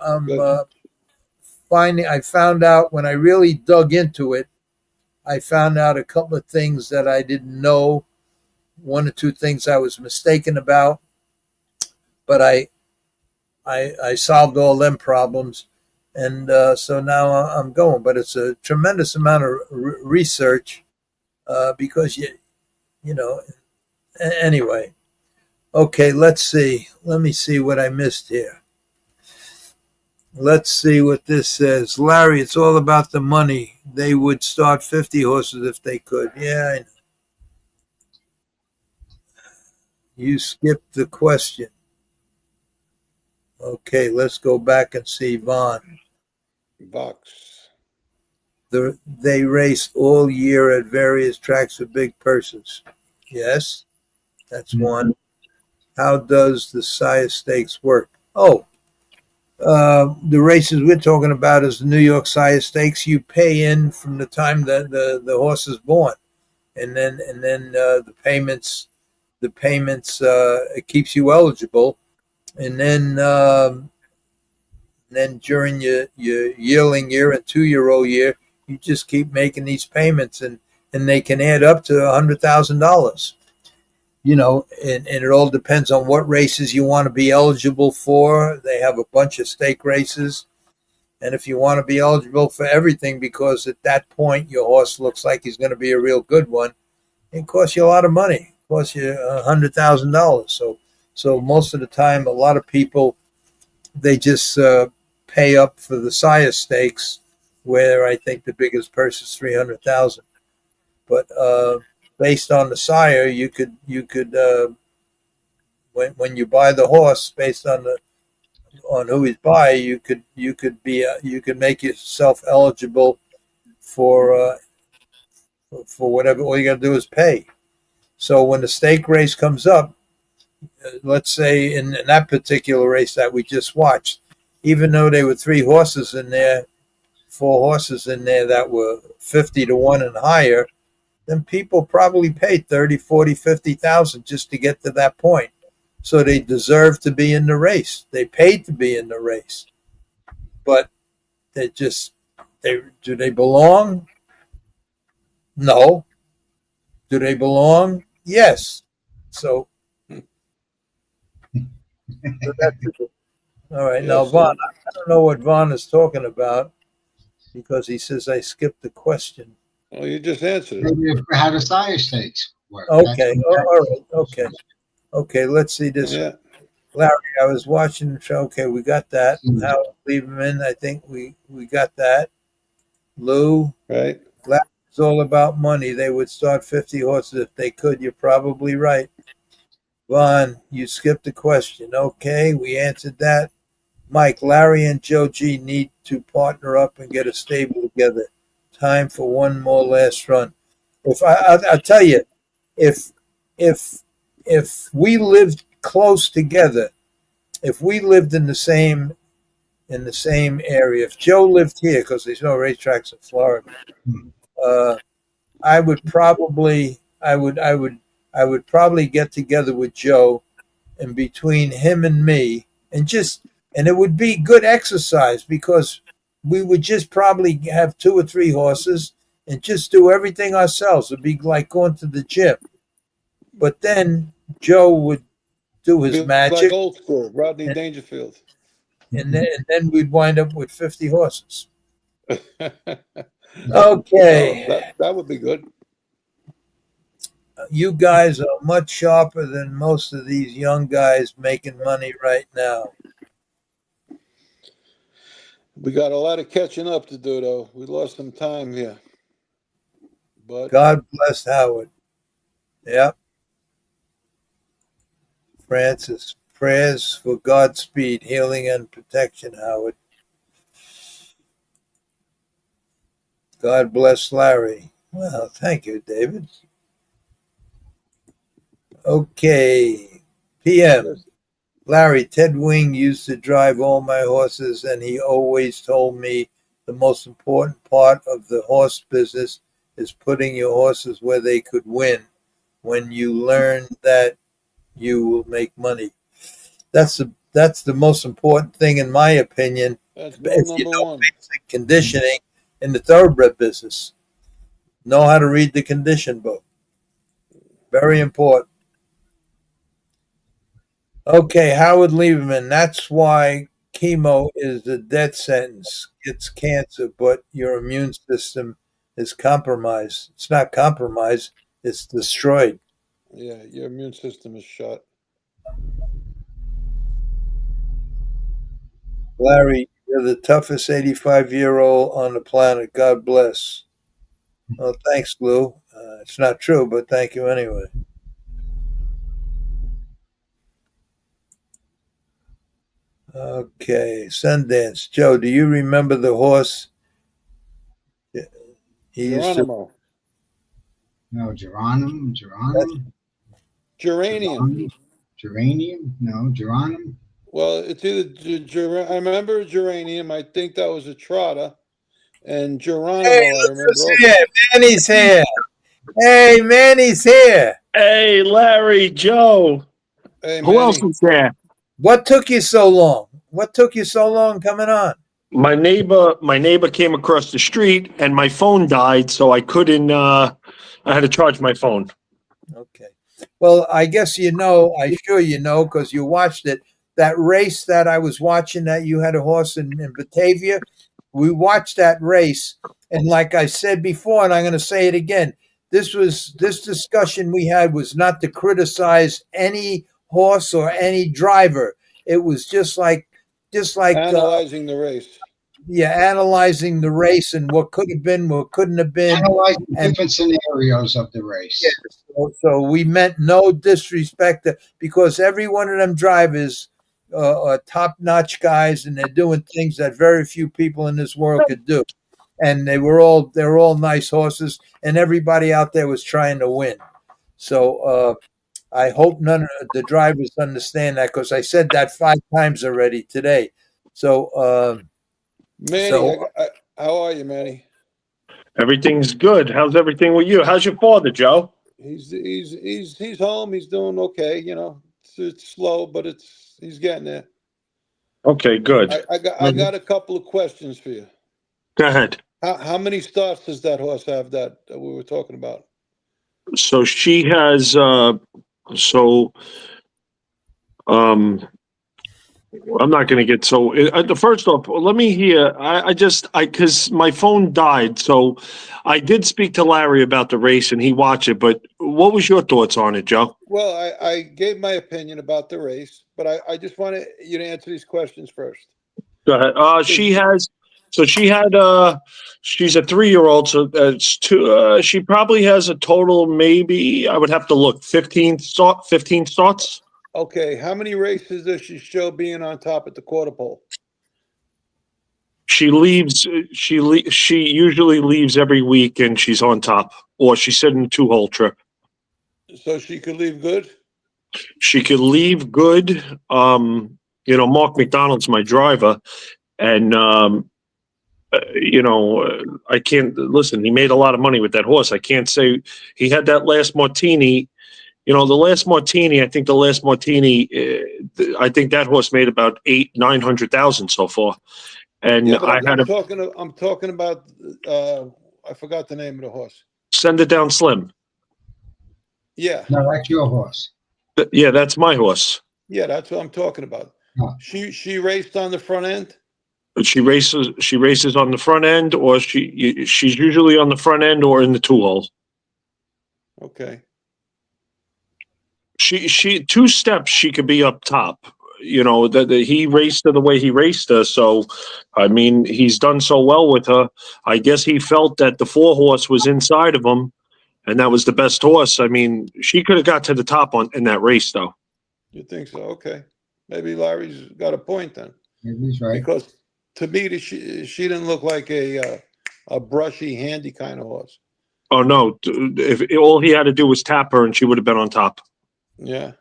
finding. I found out when I really dug into it. I found out a couple of things that I didn't know. 1 or 2 things I was mistaken about, but I solved all them problems. And so now I'm going, but it's a tremendous amount of research because you know. Anyway, okay. Let's see. Let me see what I missed here. Let's see what this says, Larry. It's all about the money. They would start 50 horses if they could. Yeah, I know. You skipped the question. Okay, let's go back and see Vaughn. Box. They race all year at various tracks with big purses. Yes, that's one. How does the Sire Stakes work? Oh, the races we're talking about is the New York Sire Stakes. You pay in from the time that the horse is born, and then the payments it keeps you eligible, and then during your yearling year and 2-year-old year, you just keep making these payments, and they can add up to $100,000. And it all depends on what races you want to be eligible for. They have a bunch of stake races, and if you want to be eligible for everything, because at that point your horse looks like he's going to be a real good one, it costs you a lot of money. It costs you $100,000. So most of the time, a lot of people, they just pay up for the Sire Stakes, where I think the biggest purse is $300,000. But based on the sire, you could when you buy the horse based on who he's by, you could make yourself eligible for whatever. All you got to do is pay. So when the stake race comes up, let's say in that particular race that we just watched, even though there were 3 horses in there, 4 horses in there that were 50 to 1 and higher, then people probably paid 30, 40, 50,000 just to get to that point. So they deserve to be in the race. They paid to be in the race. But do they belong? No. Do they belong? Yes. So that's it. All right. Now, Vaughn, I don't know what Vaughn is talking about because he says I skipped the question. Well, you just answered it. Maybe how the Sire Stakes work. Okay. All right. Okay. Let's see this. Yeah. Larry, I was watching the show. Okay, we got that. How leave him in? I think we got that. Lou. Right. It's all about money. They would start 50 horses if they could. You're probably right. Vaughn, you skipped the question. Okay, we answered that. Mike, Larry, and Joe G need to partner up and get a stable together. Time for one more last run. I'll tell you, if we lived close together, if we lived in the same area, if Joe lived here, because there's no racetracks in Florida, I would probably get together with Joe, and between him and me, and it would be good exercise because we would just probably have 2 or 3 horses and just do everything ourselves. It'd be like going to the gym. But then Joe would do his magic, like old school, Rodney Dangerfield, and then we'd wind up with 50 horses. Okay, that would be good. You guys are much sharper than most of these young guys making money right now. We got a lot of catching up to do, though. We lost some time here. But God bless Howard. Yep. Francis, prayers for Godspeed, healing, and protection, Howard. God bless Larry. Well, thank you, David. Okay. PM. Larry, Ted Wing used to drive all my horses, and he always told me the most important part of the horse business is putting your horses where they could win. When you learn that, you will make money. That's the most important thing, in my opinion. That's if you know basic conditioning in the thoroughbred business, know how to read the condition book. Very important. Okay, Howard Lieberman. That's why chemo is a death sentence. It's cancer, but your immune system is compromised. It's not compromised. It's destroyed. Yeah, your immune system is shot. Larry, you're the toughest 85-year-old on the planet. God bless. Well, thanks, Lou. It's not true, but thank you anyway. Okay, Sundance. Joe, do you remember the horse? He Geronimo. No, Geranium. No, Geronimo. Well, it's either I remember Geranium. I think that was a trotter. And Geronimo, hey, I remember. Here. Manny's here. Hey, Manny's here. Hey, Larry, Joe. Hey, Who else is there? What took you so long? What took you so long coming on? My neighbor came across the street and my phone died, so I couldn't I had to charge my phone. Okay. Well, I guess I'm sure you know, because you watched it. That race that I was watching, that you had a horse in Batavia, we watched that race. And like I said before, and I'm going to say it again, this discussion we had was not to criticize any horse or any driver. It was just like analyzing the race. Yeah, analyzing the race and what could have been, what couldn't have been. Analyzing different scenarios of the race. Yeah, so we meant no disrespect because every one of them drivers are top-notch guys, and they're doing things that very few people in this world could do. And they're all nice horses, and everybody out there was trying to win. So I hope none of the drivers understand that, because I said that 5 times already today. So, Manny, how are you, Manny? Everything's good. How's everything with you? How's your father, Joe? He's home. He's doing okay. You know, it's slow, but he's getting there. Okay, good. I got a couple of questions for you. Go ahead. How many starts does that horse have that we were talking about? So she has I'm not going to get the first off, let me hear. Because my phone died, so I did speak to Larry about the race and he watched it. But what was your thoughts on it, Joe? Well, I gave my opinion about the race, but I just wanted you to answer these questions first. Go ahead. She's a 3-year-old, so that's 2. She probably has a total, maybe I would have to look, 15 starts. Okay, how many races does she show being on top at the quarter pole? She usually leaves every week and she's on top, or she's sitting 2-hole trip. So she could leave good? She could leave good. Mark McDonald's my driver, and I can't listen. He made a lot of money with that horse. I can't say he had that last Martini. The last Martini. I think the last Martini. I think that horse made about 800,000-900,000 so far. And yeah, but I'm talking about. I forgot the name of the horse. Send It Down Slim. Yeah. No, that's your horse. Yeah, that's my horse. Yeah, that's what I'm talking about. Oh. She raced on the front end. She races on the front end, or she's usually on the front end or in the 2-hole. Okay. She 2 steps she could be up top. That he raced her the way he raced her. So, I mean, he's done so well with her. I guess he felt that the 4-horse was inside of him, and that was the best horse. I mean, she could have got to the top in that race, though. You think so? Okay. Maybe Larry's got a point then. Maybe he's right. Because to me, she didn't look like a brushy, handy kind of horse. Oh, no. If all he had to do was tap her, and she would have been on top. Yeah.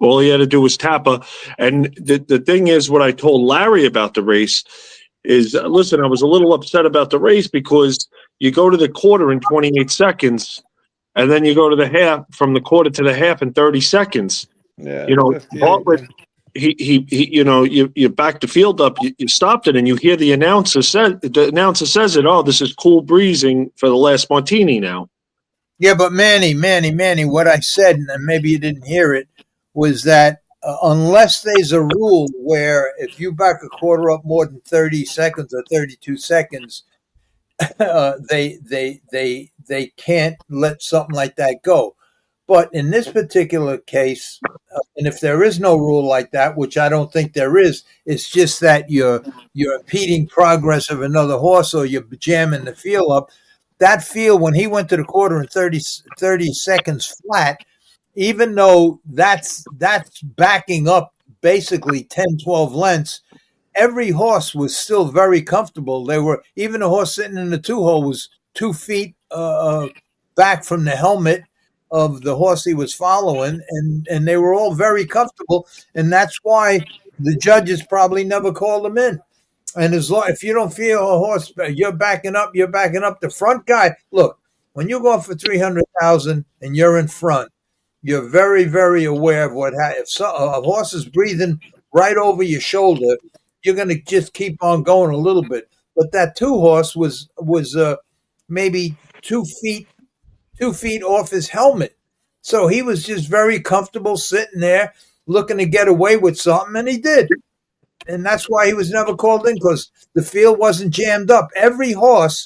All he had to do was tap her. And the thing is, what I told Larry about the race is, listen, I was a little upset about the race because you go to the quarter in 28 seconds, and then you go to the half, from the quarter to the half in 30 seconds. Yeah. Bartlett, you back the field up, you stopped it, and you hear the announcer says it. Oh, this is cool breezing for the last Martini now. Yeah, but Manny, what I said, and maybe you didn't hear it, was that unless there's a rule where if you back a quarter up more than 30 seconds or 32 seconds, they can't let something like that go. But in this particular case, and if there is no rule like that, which I don't think there is, it's just that you're impeding progress of another horse or you're jamming the field up. That field, when he went to the quarter in 30 seconds flat, even though that's backing up basically 10, 12 lengths, every horse was still very comfortable. Even the horse sitting in the 2-hole was 2 feet back from the helmet of the horse he was following, and they were all very comfortable, and that's why the judges probably never called them in. And if you don't feel a horse, you're backing up. The front guy, look, when you're going for 300,000 and you're in front, you're very, very aware of what happens. If a horse is breathing right over your shoulder, you're going to just keep on going a little bit. But that 2-horse was maybe 2 feet off his helmet, so he was just very comfortable sitting there, looking to get away with something, and he did. And that's why he was never called in, because the field wasn't jammed up. Every horse,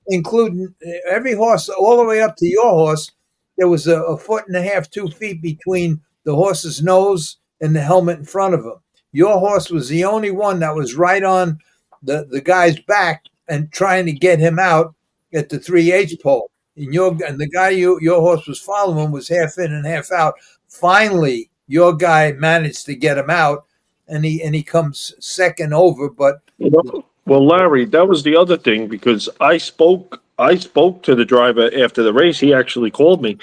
including every horse all the way up to your horse, there was a 1.5 feet, 2 feet between the horse's nose and the helmet in front of him. Your horse was the only one that was right on the guy's back and trying to get him out at the 3/8 pole. And the guy your horse was following was half in and half out. Finally, your guy managed to get him out, and he comes second over. But well, Larry, that was the other thing, because I spoke to the driver after the race. He actually called me,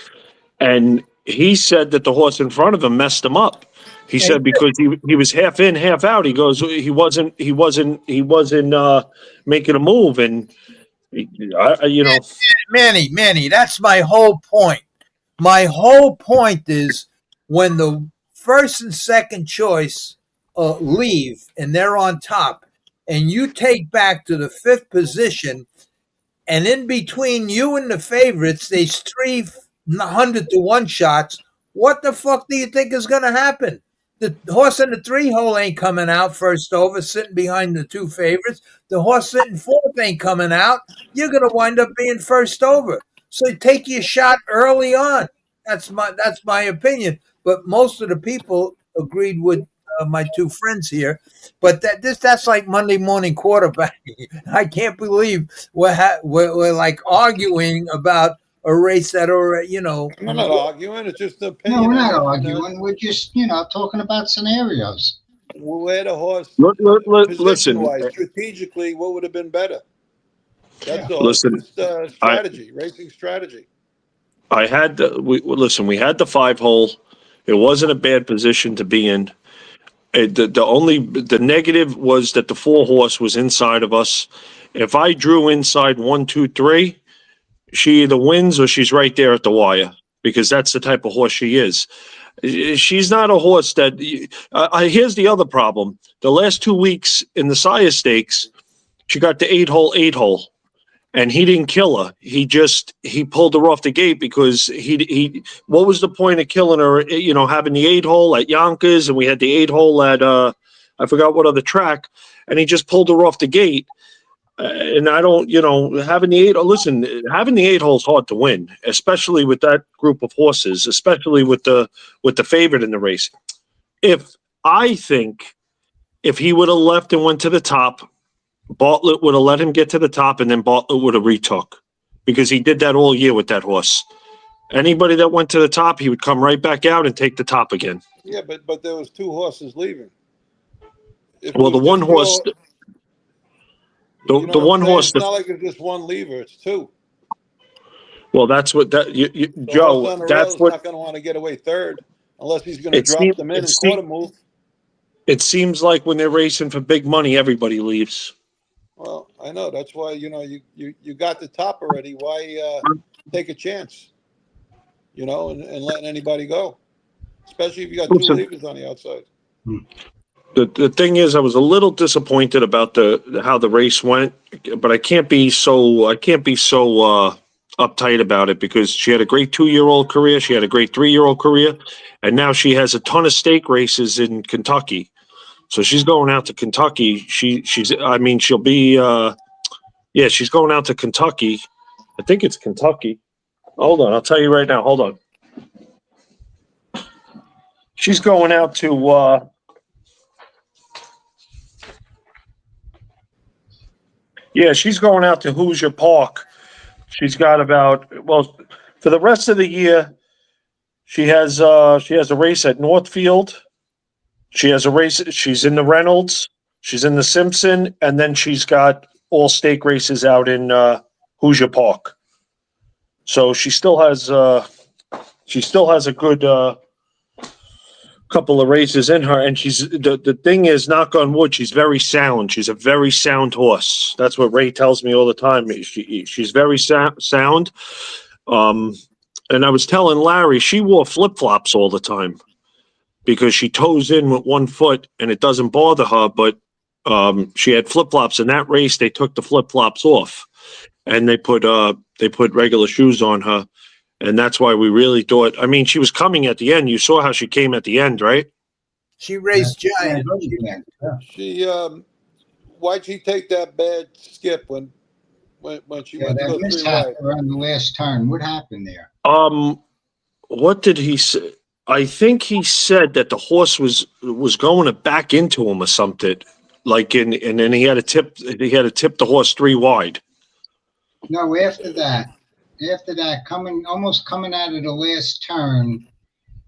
and he said that the horse in front of him messed him up. He said because he was half in, half out. He goes, he wasn't making a move, and Manny, that's my whole point. My whole point is when the first and second choice leave and they're on top, and you take back to the 5th position, and in between you and the favorites, there's 300-to-1 shots. What the fuck do you think is going to happen? The horse in the 3-hole ain't coming out first over, sitting behind the 2 favorites. The horse sitting 4th ain't coming out. You're going to wind up being first over. So take your shot early on. That's my opinion. But most of the people agreed with my 2 friends here. But that's like Monday morning quarterbacking. I can't believe we're like arguing about a race that, or we're not arguing. It's just the opinion. No, we're not arguing. We're just talking about scenarios. Where the horse, listen, strategically, what would have been better? That's all. Listen, strategy, racing strategy. We had the 5-hole. It wasn't a bad position to be in. The negative was that the 4-horse was inside of us, If I drew inside 1, 2, 3, she either wins or she's right there at the wire, because that's the type of horse she is. She's not a horse that. Here's the other problem: the last 2 weeks in the Sire Stakes, she got the 8-hole, and he didn't kill her. He pulled her off the gate because he. What was the point of killing her? Having the 8-hole at Yonkers, and we had the 8-hole at I forgot what other track, and he just pulled her off the gate. And I don't, having the 8. Listen, having the 8-hole is hard to win, especially with that group of horses, especially with the favorite in the race. I think if he would have left and went to the top, Bartlett would have let him get to the top, and then Bartlett would have retook, because he did that all year with that horse. Anybody that went to the top, he would come right back out and take the top again. Yeah, but there was 2 horses leaving. Well, the one horse. The one horse. It's not like it's just one lever; it's 2. Well, that's what Joe. That's what. Not going to want to get away third unless he's going to drop them in and quarter move. It seems like when they're racing for big money, everybody leaves. Well, I know that's why you got the top already. Why take a chance? And letting anybody go, especially if you got 2 levers on the outside. The thing is, I was a little disappointed about how the race went, but I can't be so uptight about it, because she had a great 2-year-old career, she had a great 3-year-old career, and now she has a ton of stake races in Kentucky. So she's going out to Kentucky. She's going out to Kentucky. I think it's Kentucky. Hold on, I'll tell you right now. Hold on. She's going out to. She's going out to Hoosier Park. She's got for the rest of the year, she has a race at Northfield. She has a race. She's in the Reynolds. She's in the Simpson, and then she's got all stake races out in Hoosier Park. So she still has a good couple of races in her, and the thing is, knock on wood, she's very sound. She's a very sound horse. That's what Ray tells me all the time. She's very sound. And I was telling Larry, she wore flip-flops all the time because she toes in with 1 foot and it doesn't bother her, but she had flip-flops. In that race, they took the flip-flops off and they put regular shoes on her. And that's why we really thought, she was coming at the end. You saw how she came at the end, right? She raced giant. Why'd she take that bad skip when she went to the 3 wide? Around the last turn? What happened there? What did he say? I think he said that the horse was going to back into him or something. And then he had to tip the horse 3 wide. No, after that, almost coming out of the last turn,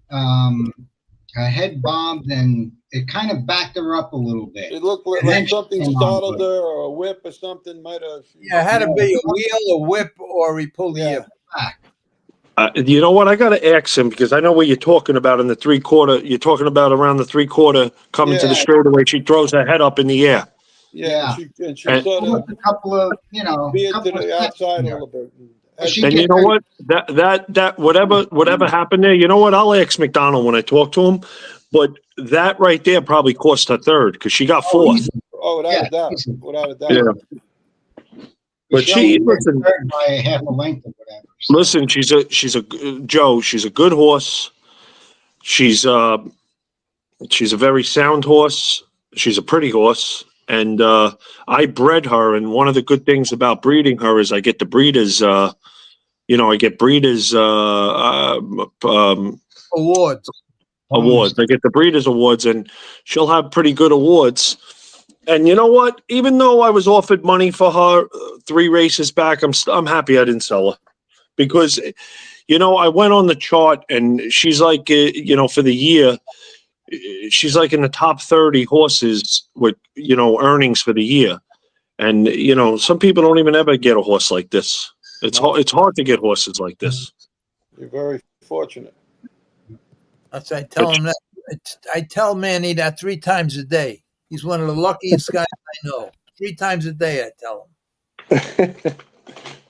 her head bobbed and it kind of backed her up a little bit. It looked like something startled her, or a whip or something might have. Yeah, it had to be a wheel, a whip, or he pulled the hip back. You know what? I got to ask him, because I know what you're talking about in the 3/4. You're talking about around the 3/4 coming to the straightaway. She throws her head up in the air. Yeah. And she sort of a couple of, veered to the outside a little bit. And you know what? That whatever happened there, you know what? I'll ask McDonald when I talk to him. But that right there probably cost her 3rd, because she got 4th. Without a doubt. Without a doubt. Yeah. But she listen by a half a length or whatever. So. Listen, she's a good horse. She's a very sound horse. She's a pretty horse. And I bred her, and one of the good things about breeding her is I get the breeders awards. I get the breeders awards, and she'll have pretty good awards. And you know what? Even though I was offered money for her 3 races back, I'm happy I didn't sell her, because I went on the chart and she's like for the year, she's like in the top 30 horses with earnings for the year. And some people don't even ever get a horse like this. It's hard to get horses like this. You're very fortunate. That's I tell him that. I tell Manny that 3 times a day. He's one of the luckiest guys I know. 3 times a day, I tell him.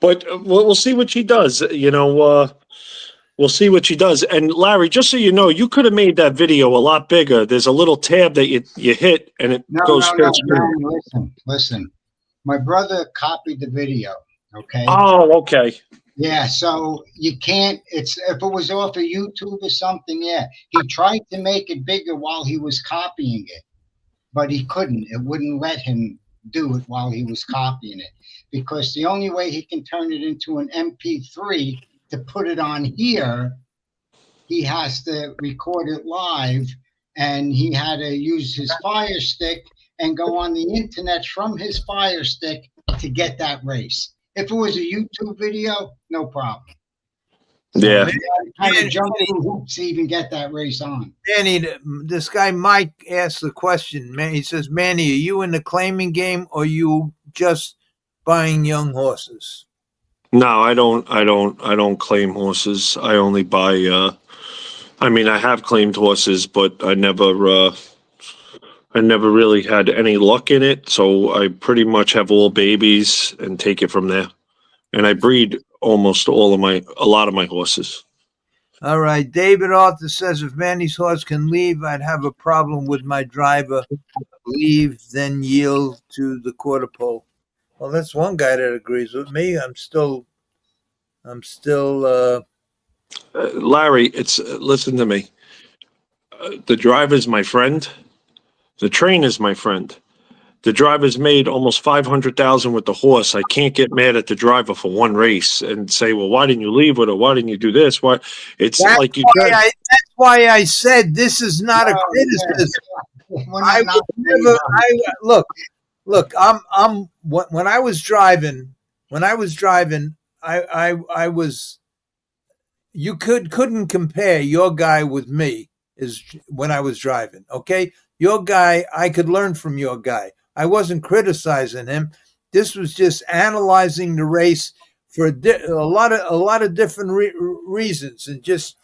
But we'll see what she does. We'll see what she does. And Larry, just so you know, you could have made that video a lot bigger. There's a little tab that you hit, and it goes straight through. Listen. My brother copied the video. Okay. Oh, okay. Yeah. So you can't. If it was off of YouTube or something, yeah. He tried to make it bigger while he was copying it, but he couldn't. It wouldn't let him do it while he was copying it, because the only way he can turn it into an MP3 to put it on here, he has to record it live, and he had to use his Fire Stick and go on the internet from his Fire Stick to get that race. If it was a YouTube video, no problem. Yeah. So kind of jump through hoops to even get that race on. Manny, this guy Mike asked the question. Man, he says, Manny, are you in the claiming game, or are you just buying young horses? No, I don't claim horses. I only buy. I mean, I have claimed horses, but I never really had any luck in it. So I pretty much have all babies and take it from there. And I breed a lot of my horses. All right. David Arthur says, if Manny's horse can leave, I'd have a problem with my driver. Leave, then yield to the quarter pole. Well, that's one guy that agrees with me. I'm still. Larry, listen to me. The driver's my friend. The trainer's my friend. The driver's made almost $500,000 with the horse. I can't get mad at the driver for one race and say, "Well, why didn't you leave with her? Why didn't you do this?" Why? It's that's like you. That's why I said this is not a criticism. Yeah. I would never. Look. When I was driving. I was. You couldn't compare your guy with me is when I was driving. Okay, your guy, I could learn from your guy. I wasn't criticizing him. This was just analyzing the race for a lot of different reasons, and just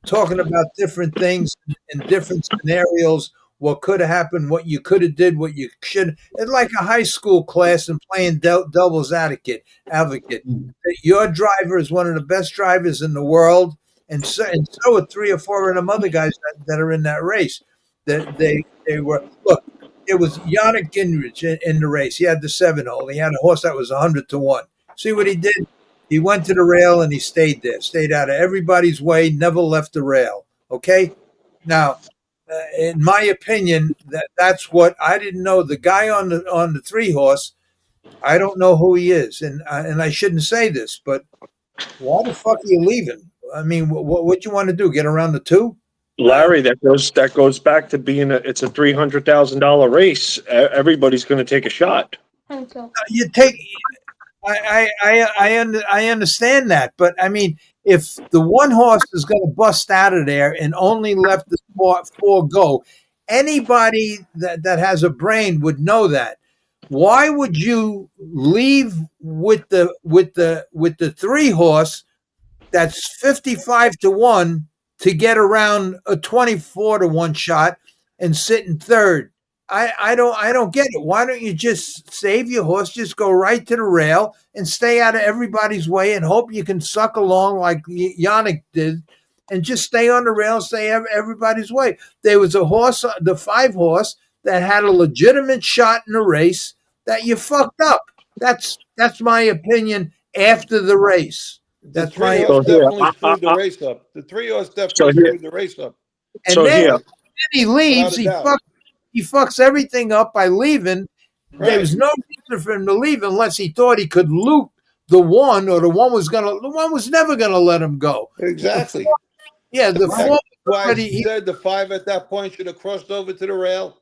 talking about different things in different scenarios. What could have happened, what you could have did, what you should. It's like a high school class and playing devil's advocate. Your driver is one of the best drivers in the world, and so are 3 or 4 of them other guys that are in that race. That they were. Look, it was Yannick Gingrich in the race. He had the 7-hole. He had a horse that was 100-1. See what he did? He went to the rail and he stayed there. Stayed out of everybody's way. Never left the rail. Okay, now. In my opinion, that's what I didn't know. The guy on the 3-horse, I don't know who he is, and I shouldn't say this, but why the fuck are you leaving? I mean, what you want to do? Get around the 2? Larry, that goes back to being it's a $300,000 race. Everybody's going to take a shot. You take. I understand that, but I mean, if the one horse is going to bust out of there and only left the 4 go, anybody that has a brain would know that. Why would you leave with the 3-horse that's 55-1 to get around a 24-1 shot and sit in 3rd? I don't get it. Why don't you just save your horse, just go right to the rail and stay out of everybody's way and hope you can suck along like Yannick did and just stay on the rail and stay everybody's way. There was a horse, the 5-horse, that had a legitimate shot in the race that you fucked up. That's my opinion after the race. That's my definitely screwed the race up. The 3-horse definitely screwed the race up. And then he leaves, he fucks everything up by leaving. Right. There was no reason for him to leave unless he thought he could loot the 1, or the 1 was never gonna let him go. Exactly. The 4. Why he said the 5 at that point should have crossed over to the rail,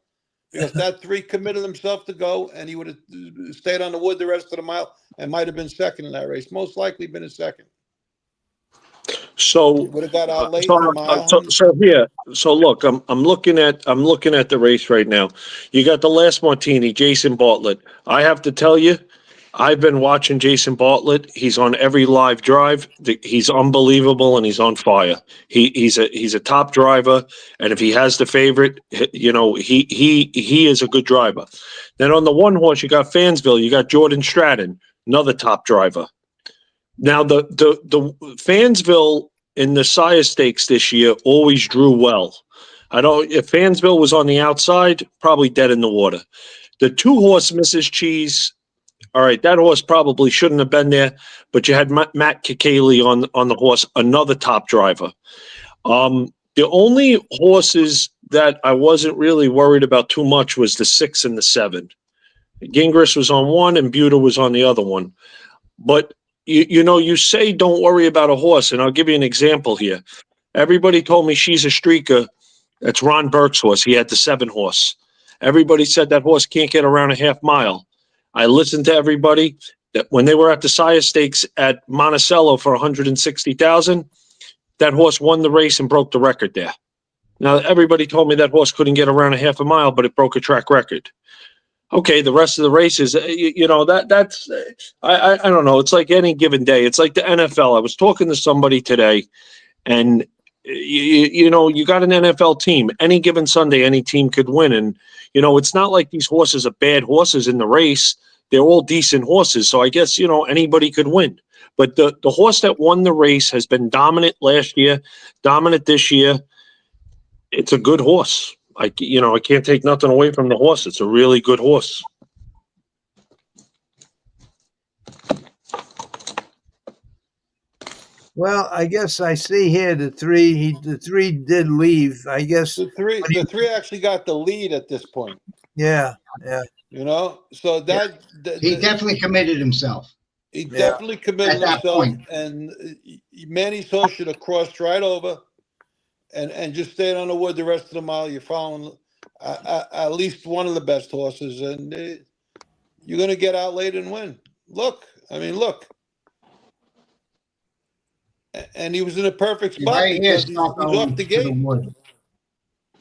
because that 3 committed himself to go, and he would have stayed on the wood the rest of the mile and might have been second in that race. Most likely been a second. So would have got out late. So look, I'm looking at the race right now. You got the last Martini, Jason Bartlett. I have to tell you, I've been watching Jason Bartlett. He's on every live drive. He's unbelievable, and he's on fire. He's a top driver, and if he has the favorite, he is a good driver. Then on the one horse, you got Fansville. You got Jordan Stratton, another top driver. Now the Fansville in the Sire Stakes this year always drew well. If Fansville was on the outside, probably dead in the water. The 2-horse Mrs. Cheese. All right, that horse probably shouldn't have been there, but you had Matt Kikali on the horse, another top driver. The only horses that I wasn't really worried about too much was the 6 and the 7. Gingras was on one and Buda was on the other one. But, you say don't worry about a horse, and I'll give you an example here. Everybody told me She's a Streaker. That's Ron Burke's horse. He had the 7 horse. Everybody said that horse can't get around a half mile. I listened to everybody that when they were at the Sire Stakes at Monticello for $160,000, that horse won the race and broke the record there. Now, everybody told me that horse couldn't get around a half a mile, but it broke a track record. Okay, the rest of the races, that's I don't know. It's like any given day. It's like the NFL. I was talking to somebody today, and you got an NFL team. Any given Sunday, any team could win, and it's not like these horses are bad horses in the race. They're all decent horses, so I guess anybody could win. But the horse that won the race has been dominant last year, dominant this year. It's a good horse. I can't take nothing away from the horse. It's a really good horse. Well, I guess I see here the 3 did leave. I guess the three actually got the lead at this point. Yeah. So that he definitely committed himself. He definitely committed himself, point. And Manny's horse should have crossed right over, and just stayed on the wood the rest of the mile. You're following at least one of the best horses, and you're going to get out late and win. Look. And he was in a perfect spot because he's off the gate.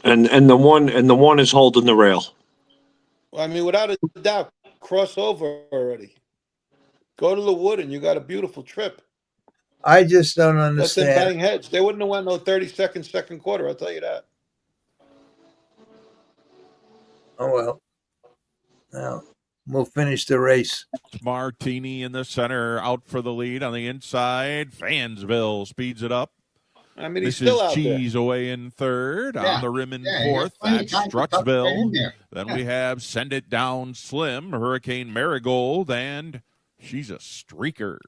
And the one is holding the rail. I mean, without a doubt, cross over already. Go to the wood, and you got a beautiful trip. I just don't understand. Let them bang heads. They wouldn't have won no 30-second second quarter. I'll tell you that. Oh well. Now we'll finish the race. Martini in the center, out for the lead on the inside. Fansville speeds it up. I mean, he's this still is out Cheese there. Away in third, on the rim in fourth. That's Strutsville. Then we have Send It Down Slim, Hurricane Marigold, and She's a Streaker.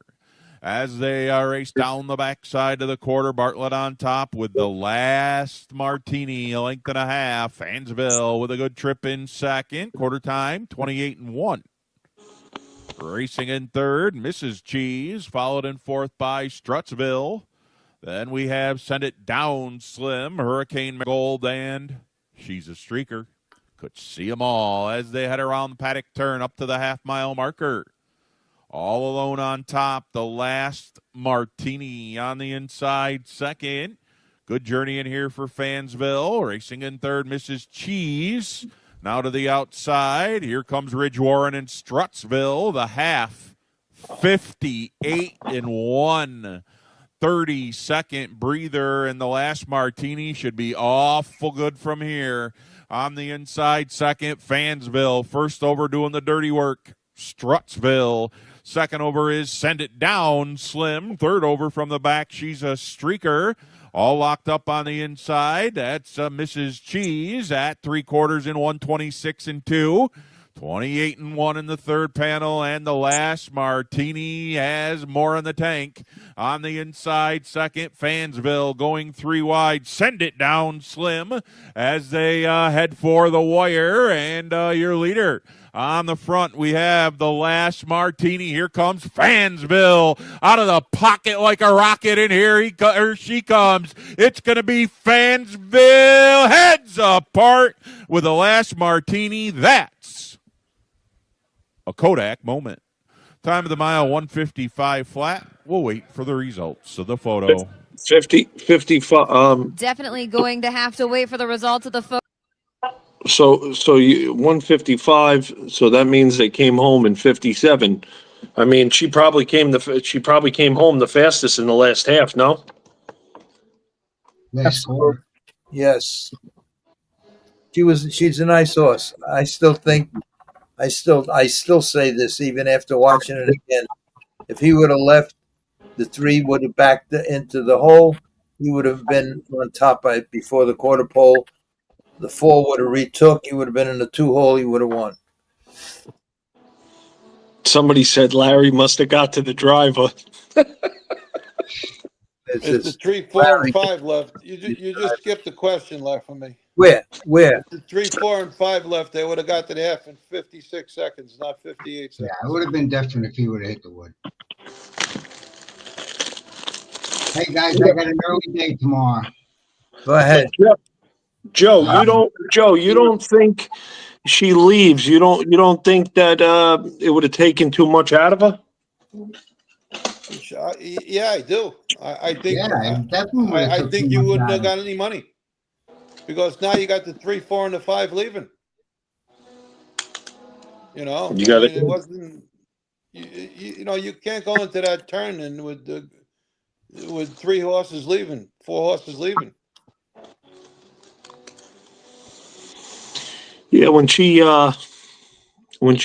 As they race down the backside of the quarter, Bartlett on top with the last Martini, a length and a half. Fansville with a good trip in second. Quarter time, 28-1. Racing in third, Mrs. Cheese, followed in fourth by Strutsville. Then we have Send It Down Slim, Hurricane Gold, and She's a Streaker. Could see them all as they head around the paddock turn up to the half-mile marker. All alone on top, the last Martini on the inside second. Good journey in here for Fansville. Racing in third, Mrs. Cheese. Now to the outside. Here comes Ridge Warren and Strutsville. The half, 58-1. 30-second breather, and the last Martini should be awful good from here. On the inside second, Fansville. First over doing the dirty work, Strutsville. Second over is Send It Down Slim. Third over from the back, She's a Streaker. All locked up on the inside. That's Mrs. Cheese at 3/4 in 126-2. 28-1 in the third panel, and the last Martini has more in the tank. On the inside, second, Fansville going 3 wide. Send It Down Slim as they head for the wire, and your leader. On the front, we have the last Martini. Here comes Fansville out of the pocket like a rocket, and here she comes. It's going to be Fansville heads apart with the last Martini. That's a Kodak moment. Time of the mile, 1:55 flat. We'll wait for the results of the photo. 55. Definitely going to have to wait for the results of the photo. So you 155. So that means they came home in 57. I mean, she probably came home the fastest in the last half. No. Last quarter. Yes. She's a nice horse. I still say this even after watching it again. If he would have left, the 3 would have backed into the hole. He would have been on top before the quarter pole. The 4 would have retook. He would have been in the 2 hole. He would have won. Somebody said Larry must have got to the driver. It's the 3, 4, and 5 left. You just skipped the question left for me. Where? The 3, 4, and 5 left. They would have got to the half in 56 seconds, not 58 seconds. Yeah, it would have been different if he would have hit the wood. Hey guys, I got an early day tomorrow. Go ahead, Joe. You don't think she leaves? You don't think that it would have taken too much out of her? Yeah, I do. I think. Yeah, definitely. I think you wouldn't have got any money because now you got the 3, 4, and the 5 leaving. You know, it wasn't. You can't go into that turn and with 3 horses leaving, 4 horses leaving. Yeah, when she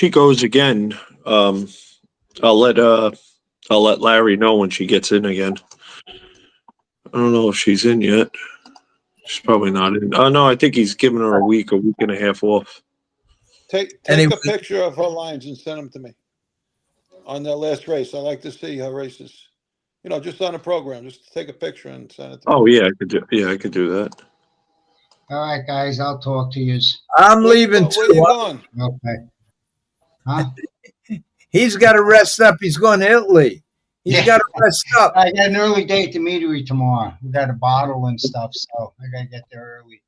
goes again, I'll let Larry know when she gets in again. I don't know if she's in yet. She's probably not in. Oh no, I think he's giving her a week and a half off. Take a picture of her lines and send them to me on that last race. I like to see her races. Just on a program, just take a picture and send it to me. Oh yeah, I could do that. All right, guys, I'll talk to you. I'm leaving too. Where you going? Okay. Huh? He's got to rest up. He's going to Italy. He's got to rest up. I got an early day at the meadery tomorrow. We got a bottle and stuff, so I got to get there early.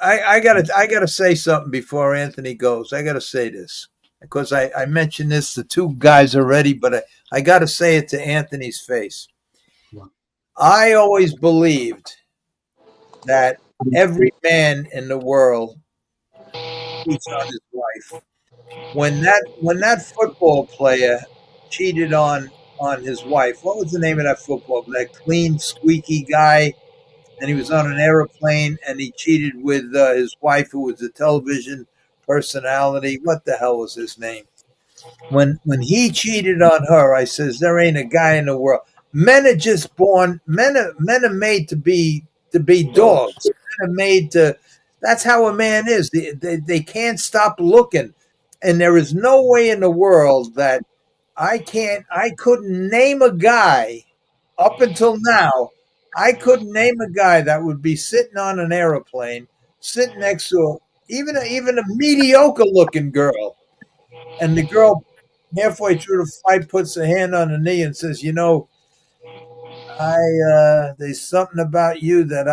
I gotta say something before Anthony goes. I gotta say this because I mentioned this to 2 guys already, but I gotta say it to Anthony's face. I always believed that every man in the world cheats on his wife. When that football player cheated on his wife, what was the name of that football? That clean, squeaky guy, and he was on an airplane, and he cheated with his wife, who was a television personality. What the hell was his name? When he cheated on her, I says, there ain't a guy in the world. Men are just born. Men are made to be dogs. Men are made to. That's how a man is. They can't stop looking, and there is no way in the world that I couldn't name a guy up until now. I couldn't name a guy that would be sitting on an airplane, sitting next to even a mediocre looking girl, and the girl halfway through the flight puts a hand on her knee and says, there's something about you that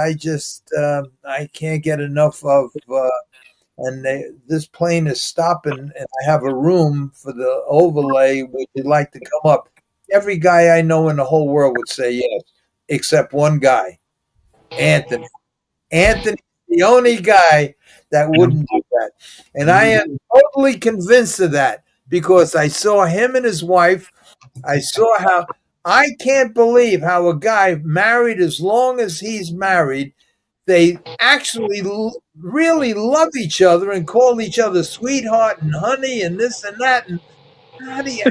I can't get enough of, and this plane is stopping, and I have a room for the overlay. Would you like to come up? Every guy I know in the whole world would say yes, except one guy, Anthony. Anthony's the only guy that wouldn't do that, and I am totally convinced of that because I saw him and his wife. I saw how. I can't believe how a guy married as long as he's married, they actually really love each other and call each other sweetheart and honey and this and that. And how do you?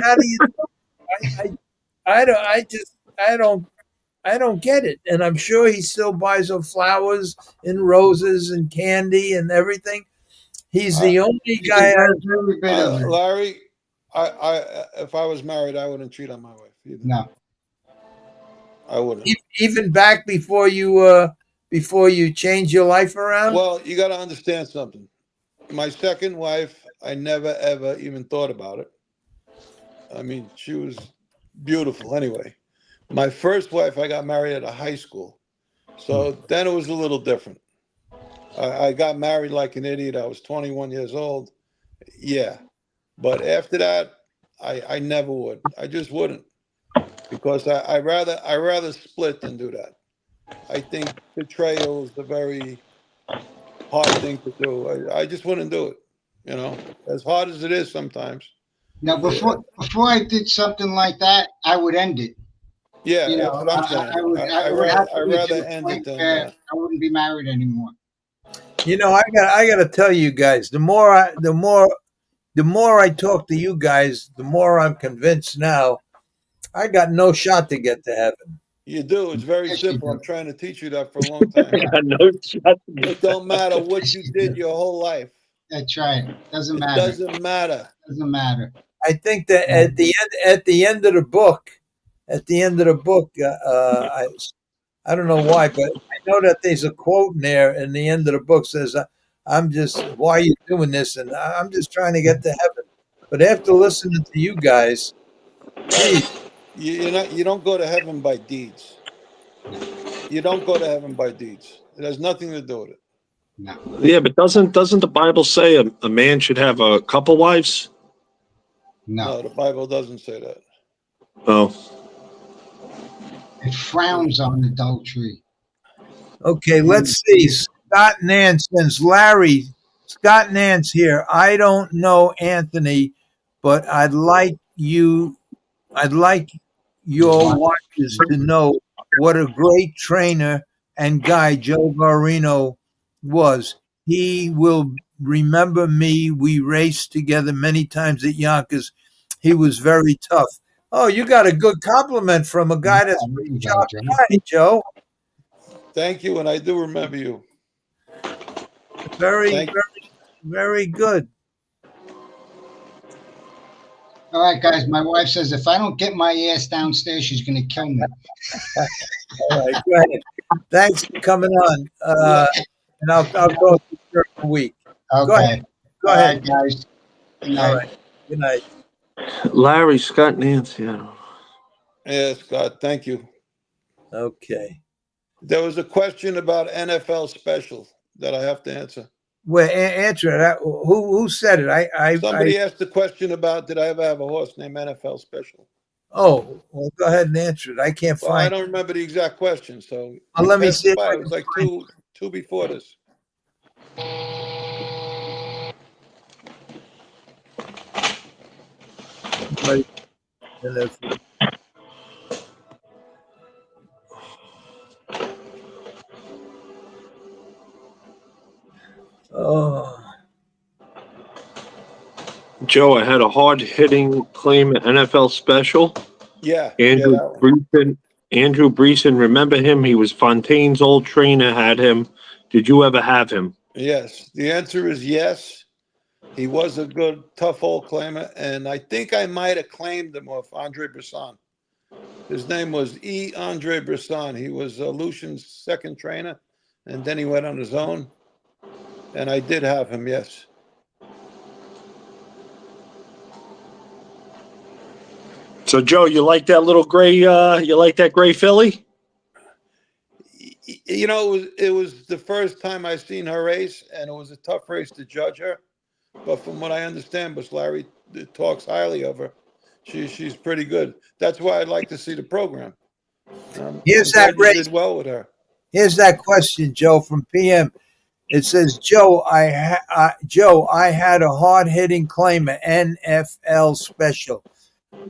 I don't get it. And I'm sure he still buys her flowers and roses and candy and everything. He's the only guy. Larry, if I was married, I wouldn't cheat on my wife either. No. I wouldn't. Even back before you change your life around? Well, you got to understand something. My second wife, I never, ever even thought about it. I mean, she was beautiful anyway. My first wife, I got married at a high school. So then it was a little different. I got married like an idiot. I was 21 years old. Yeah. But after that, I never would. I just wouldn't. Because I rather split than do that. I think betrayal is a very hard thing to do. I just wouldn't do it. As hard as it is sometimes. Now, before I did something like that, I would end it. Yeah, You that's know, what I'm saying. I would have to I'd be to rather the end it point than. where I wouldn't be married anymore. You know, I got to tell you guys, the more I talk to you guys, the more I'm convinced now I got no shot to get to heaven. You do. It's very Yes, you simple. do. I'm trying to teach you that for a long time. It don't matter what you did your whole life. That's right. Doesn't It matter. doesn't matter. Doesn't matter. I think that at the end of the book, I don't know why, but I know that there's a quote in there in the end of the book says, "I'm just why are you doing this?" And I'm just trying to get to heaven. But after listening to you guys, geez, You don't go to heaven by deeds. You don't go to heaven by deeds. It has nothing to do with it. No. Yeah, but doesn't the Bible say a man should have a couple wives? No, the Bible doesn't say that. Oh. It frowns on adultery. okay, let's see. Scott Nance sends Larry. Scott Nance here. I don't know Anthony, but I'd like your watchers to know what a great trainer and guy Joe Guarino was. He will remember me. We raced together many times at Yonkers. He was very tough. Oh, you got a good compliment from a guy that's pretty sharp guy, Joe. Thank you, and I do remember you. Very, very good. All right, guys. My wife says if I don't get my ass downstairs, she's going to kill me. All right, go ahead. Thanks for coming on. And I'll talk to you during the week. Okay. Go ahead. Go All ahead. right, guys. Good night. All right. Good night. Larry, Scott Nance, yeah. Yeah, Scott, thank you. Okay. There was a question about NFL special that I have to answer. Well, answer it. Who said it? Somebody asked the question about did I ever have a horse named NFL special? Oh, well, go ahead and answer it. I can't Well, I find. don't remember the exact question, so Let me see. it was like two before this. Oh. Joe, I had a hard-hitting claim at NFL special. Yeah. Andrew Breeson, remember him? He was Fontaine's old trainer, had him. Did you ever have him? Yes. The answer is yes. He was a good, tough old claimer, and I think I might have claimed him off Andre Brisson. His name was Andre Brisson. He was Lucian's second trainer, and then he went on his own. And I did have him, yes. So, Joe, you like that little gray? You like that gray filly? You know, it was the first time I seen her race, and it was a tough race to judge her. But from what I understand, but Larry talks highly of her. She's pretty good. That's why I'd like to see the program. Here's that race. Did well with her. Here's that question, Joe, from PM. It says, Joe, I had a hard-hitting claimer, NFL special.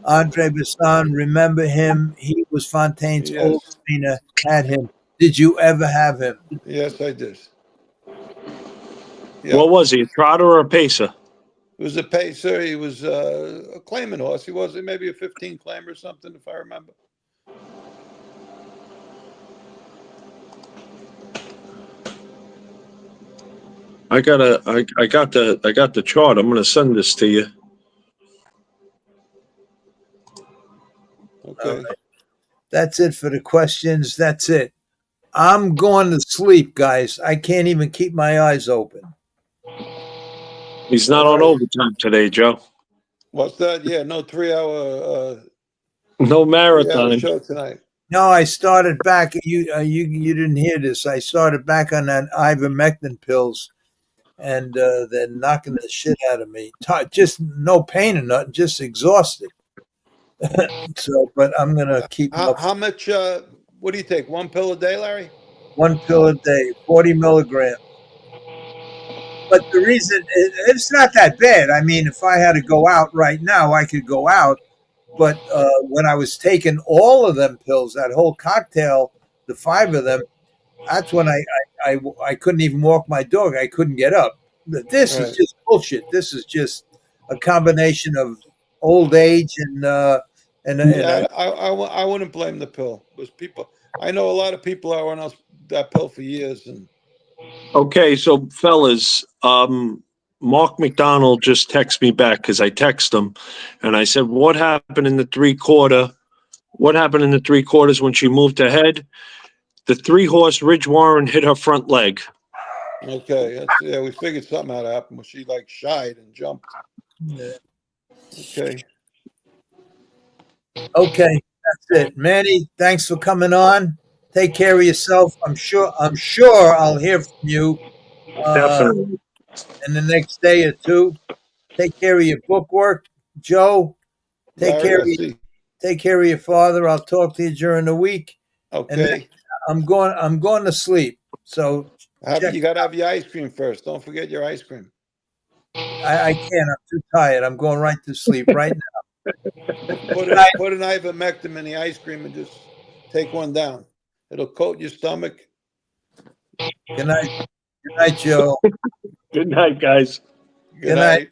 Andre Brisson, remember him? He was Fontaine's old trainer, had him. Did you ever have him? Yes, I did. Yeah. What was he, a trotter or a pacer? He was a pacer. He was a claiming horse. He was maybe a 15 claim or something, if I remember. I got the chart. I'm going to send this to you. Okay. Right. That's it for the questions. That's it. I'm going to sleep, guys. I can't even keep my eyes open. He's not on overtime today, Joe. What's that? Yeah, no 3-hour. No marathon show tonight. No, I started back. You didn't hear this. I started back on that ivermectin pills, and they're knocking the shit out of me. Just no pain or nothing, just exhausted. So, but I'm gonna keep. How much? What do you take? 1 pill a day, Larry? 1 pill a day, 40 milligrams. But the reason it's not that bad. I mean, if I had to go out right now, I could go out. But when I was taking all of them pills, that whole cocktail, the 5 of them, that's when I couldn't even walk my dog. I couldn't get up. This is just bullshit. This is just a combination of old age and I wouldn't blame the pill. Because people, I know a lot of people are on that pill for years. And okay, so fellas, Mark McDonald just texted me back because I texted him, and I said, "What happened in the 3/4? What happened in the 3/4 when she moved ahead? The 3-horse Ridge Warren hit her front leg." Okay, we figured something had to happen when she like shied and jumped. Yeah. Okay, that's it, Manny. Thanks for coming on. Take care of yourself. I'm sure I'll hear from you Definitely. in the next day or two. Take care of your bookwork, Joe. Take care of your father. I'll talk to you during the week. Okay. And I'm going to sleep. So you got to have your ice cream first. Don't forget your ice cream. I can't. I'm too tired. I'm going right to sleep right now. Put an ivermectin in the ice cream and just take one down. It'll coat your stomach. Good night. Good night, Joe. Good night, guys. Good night.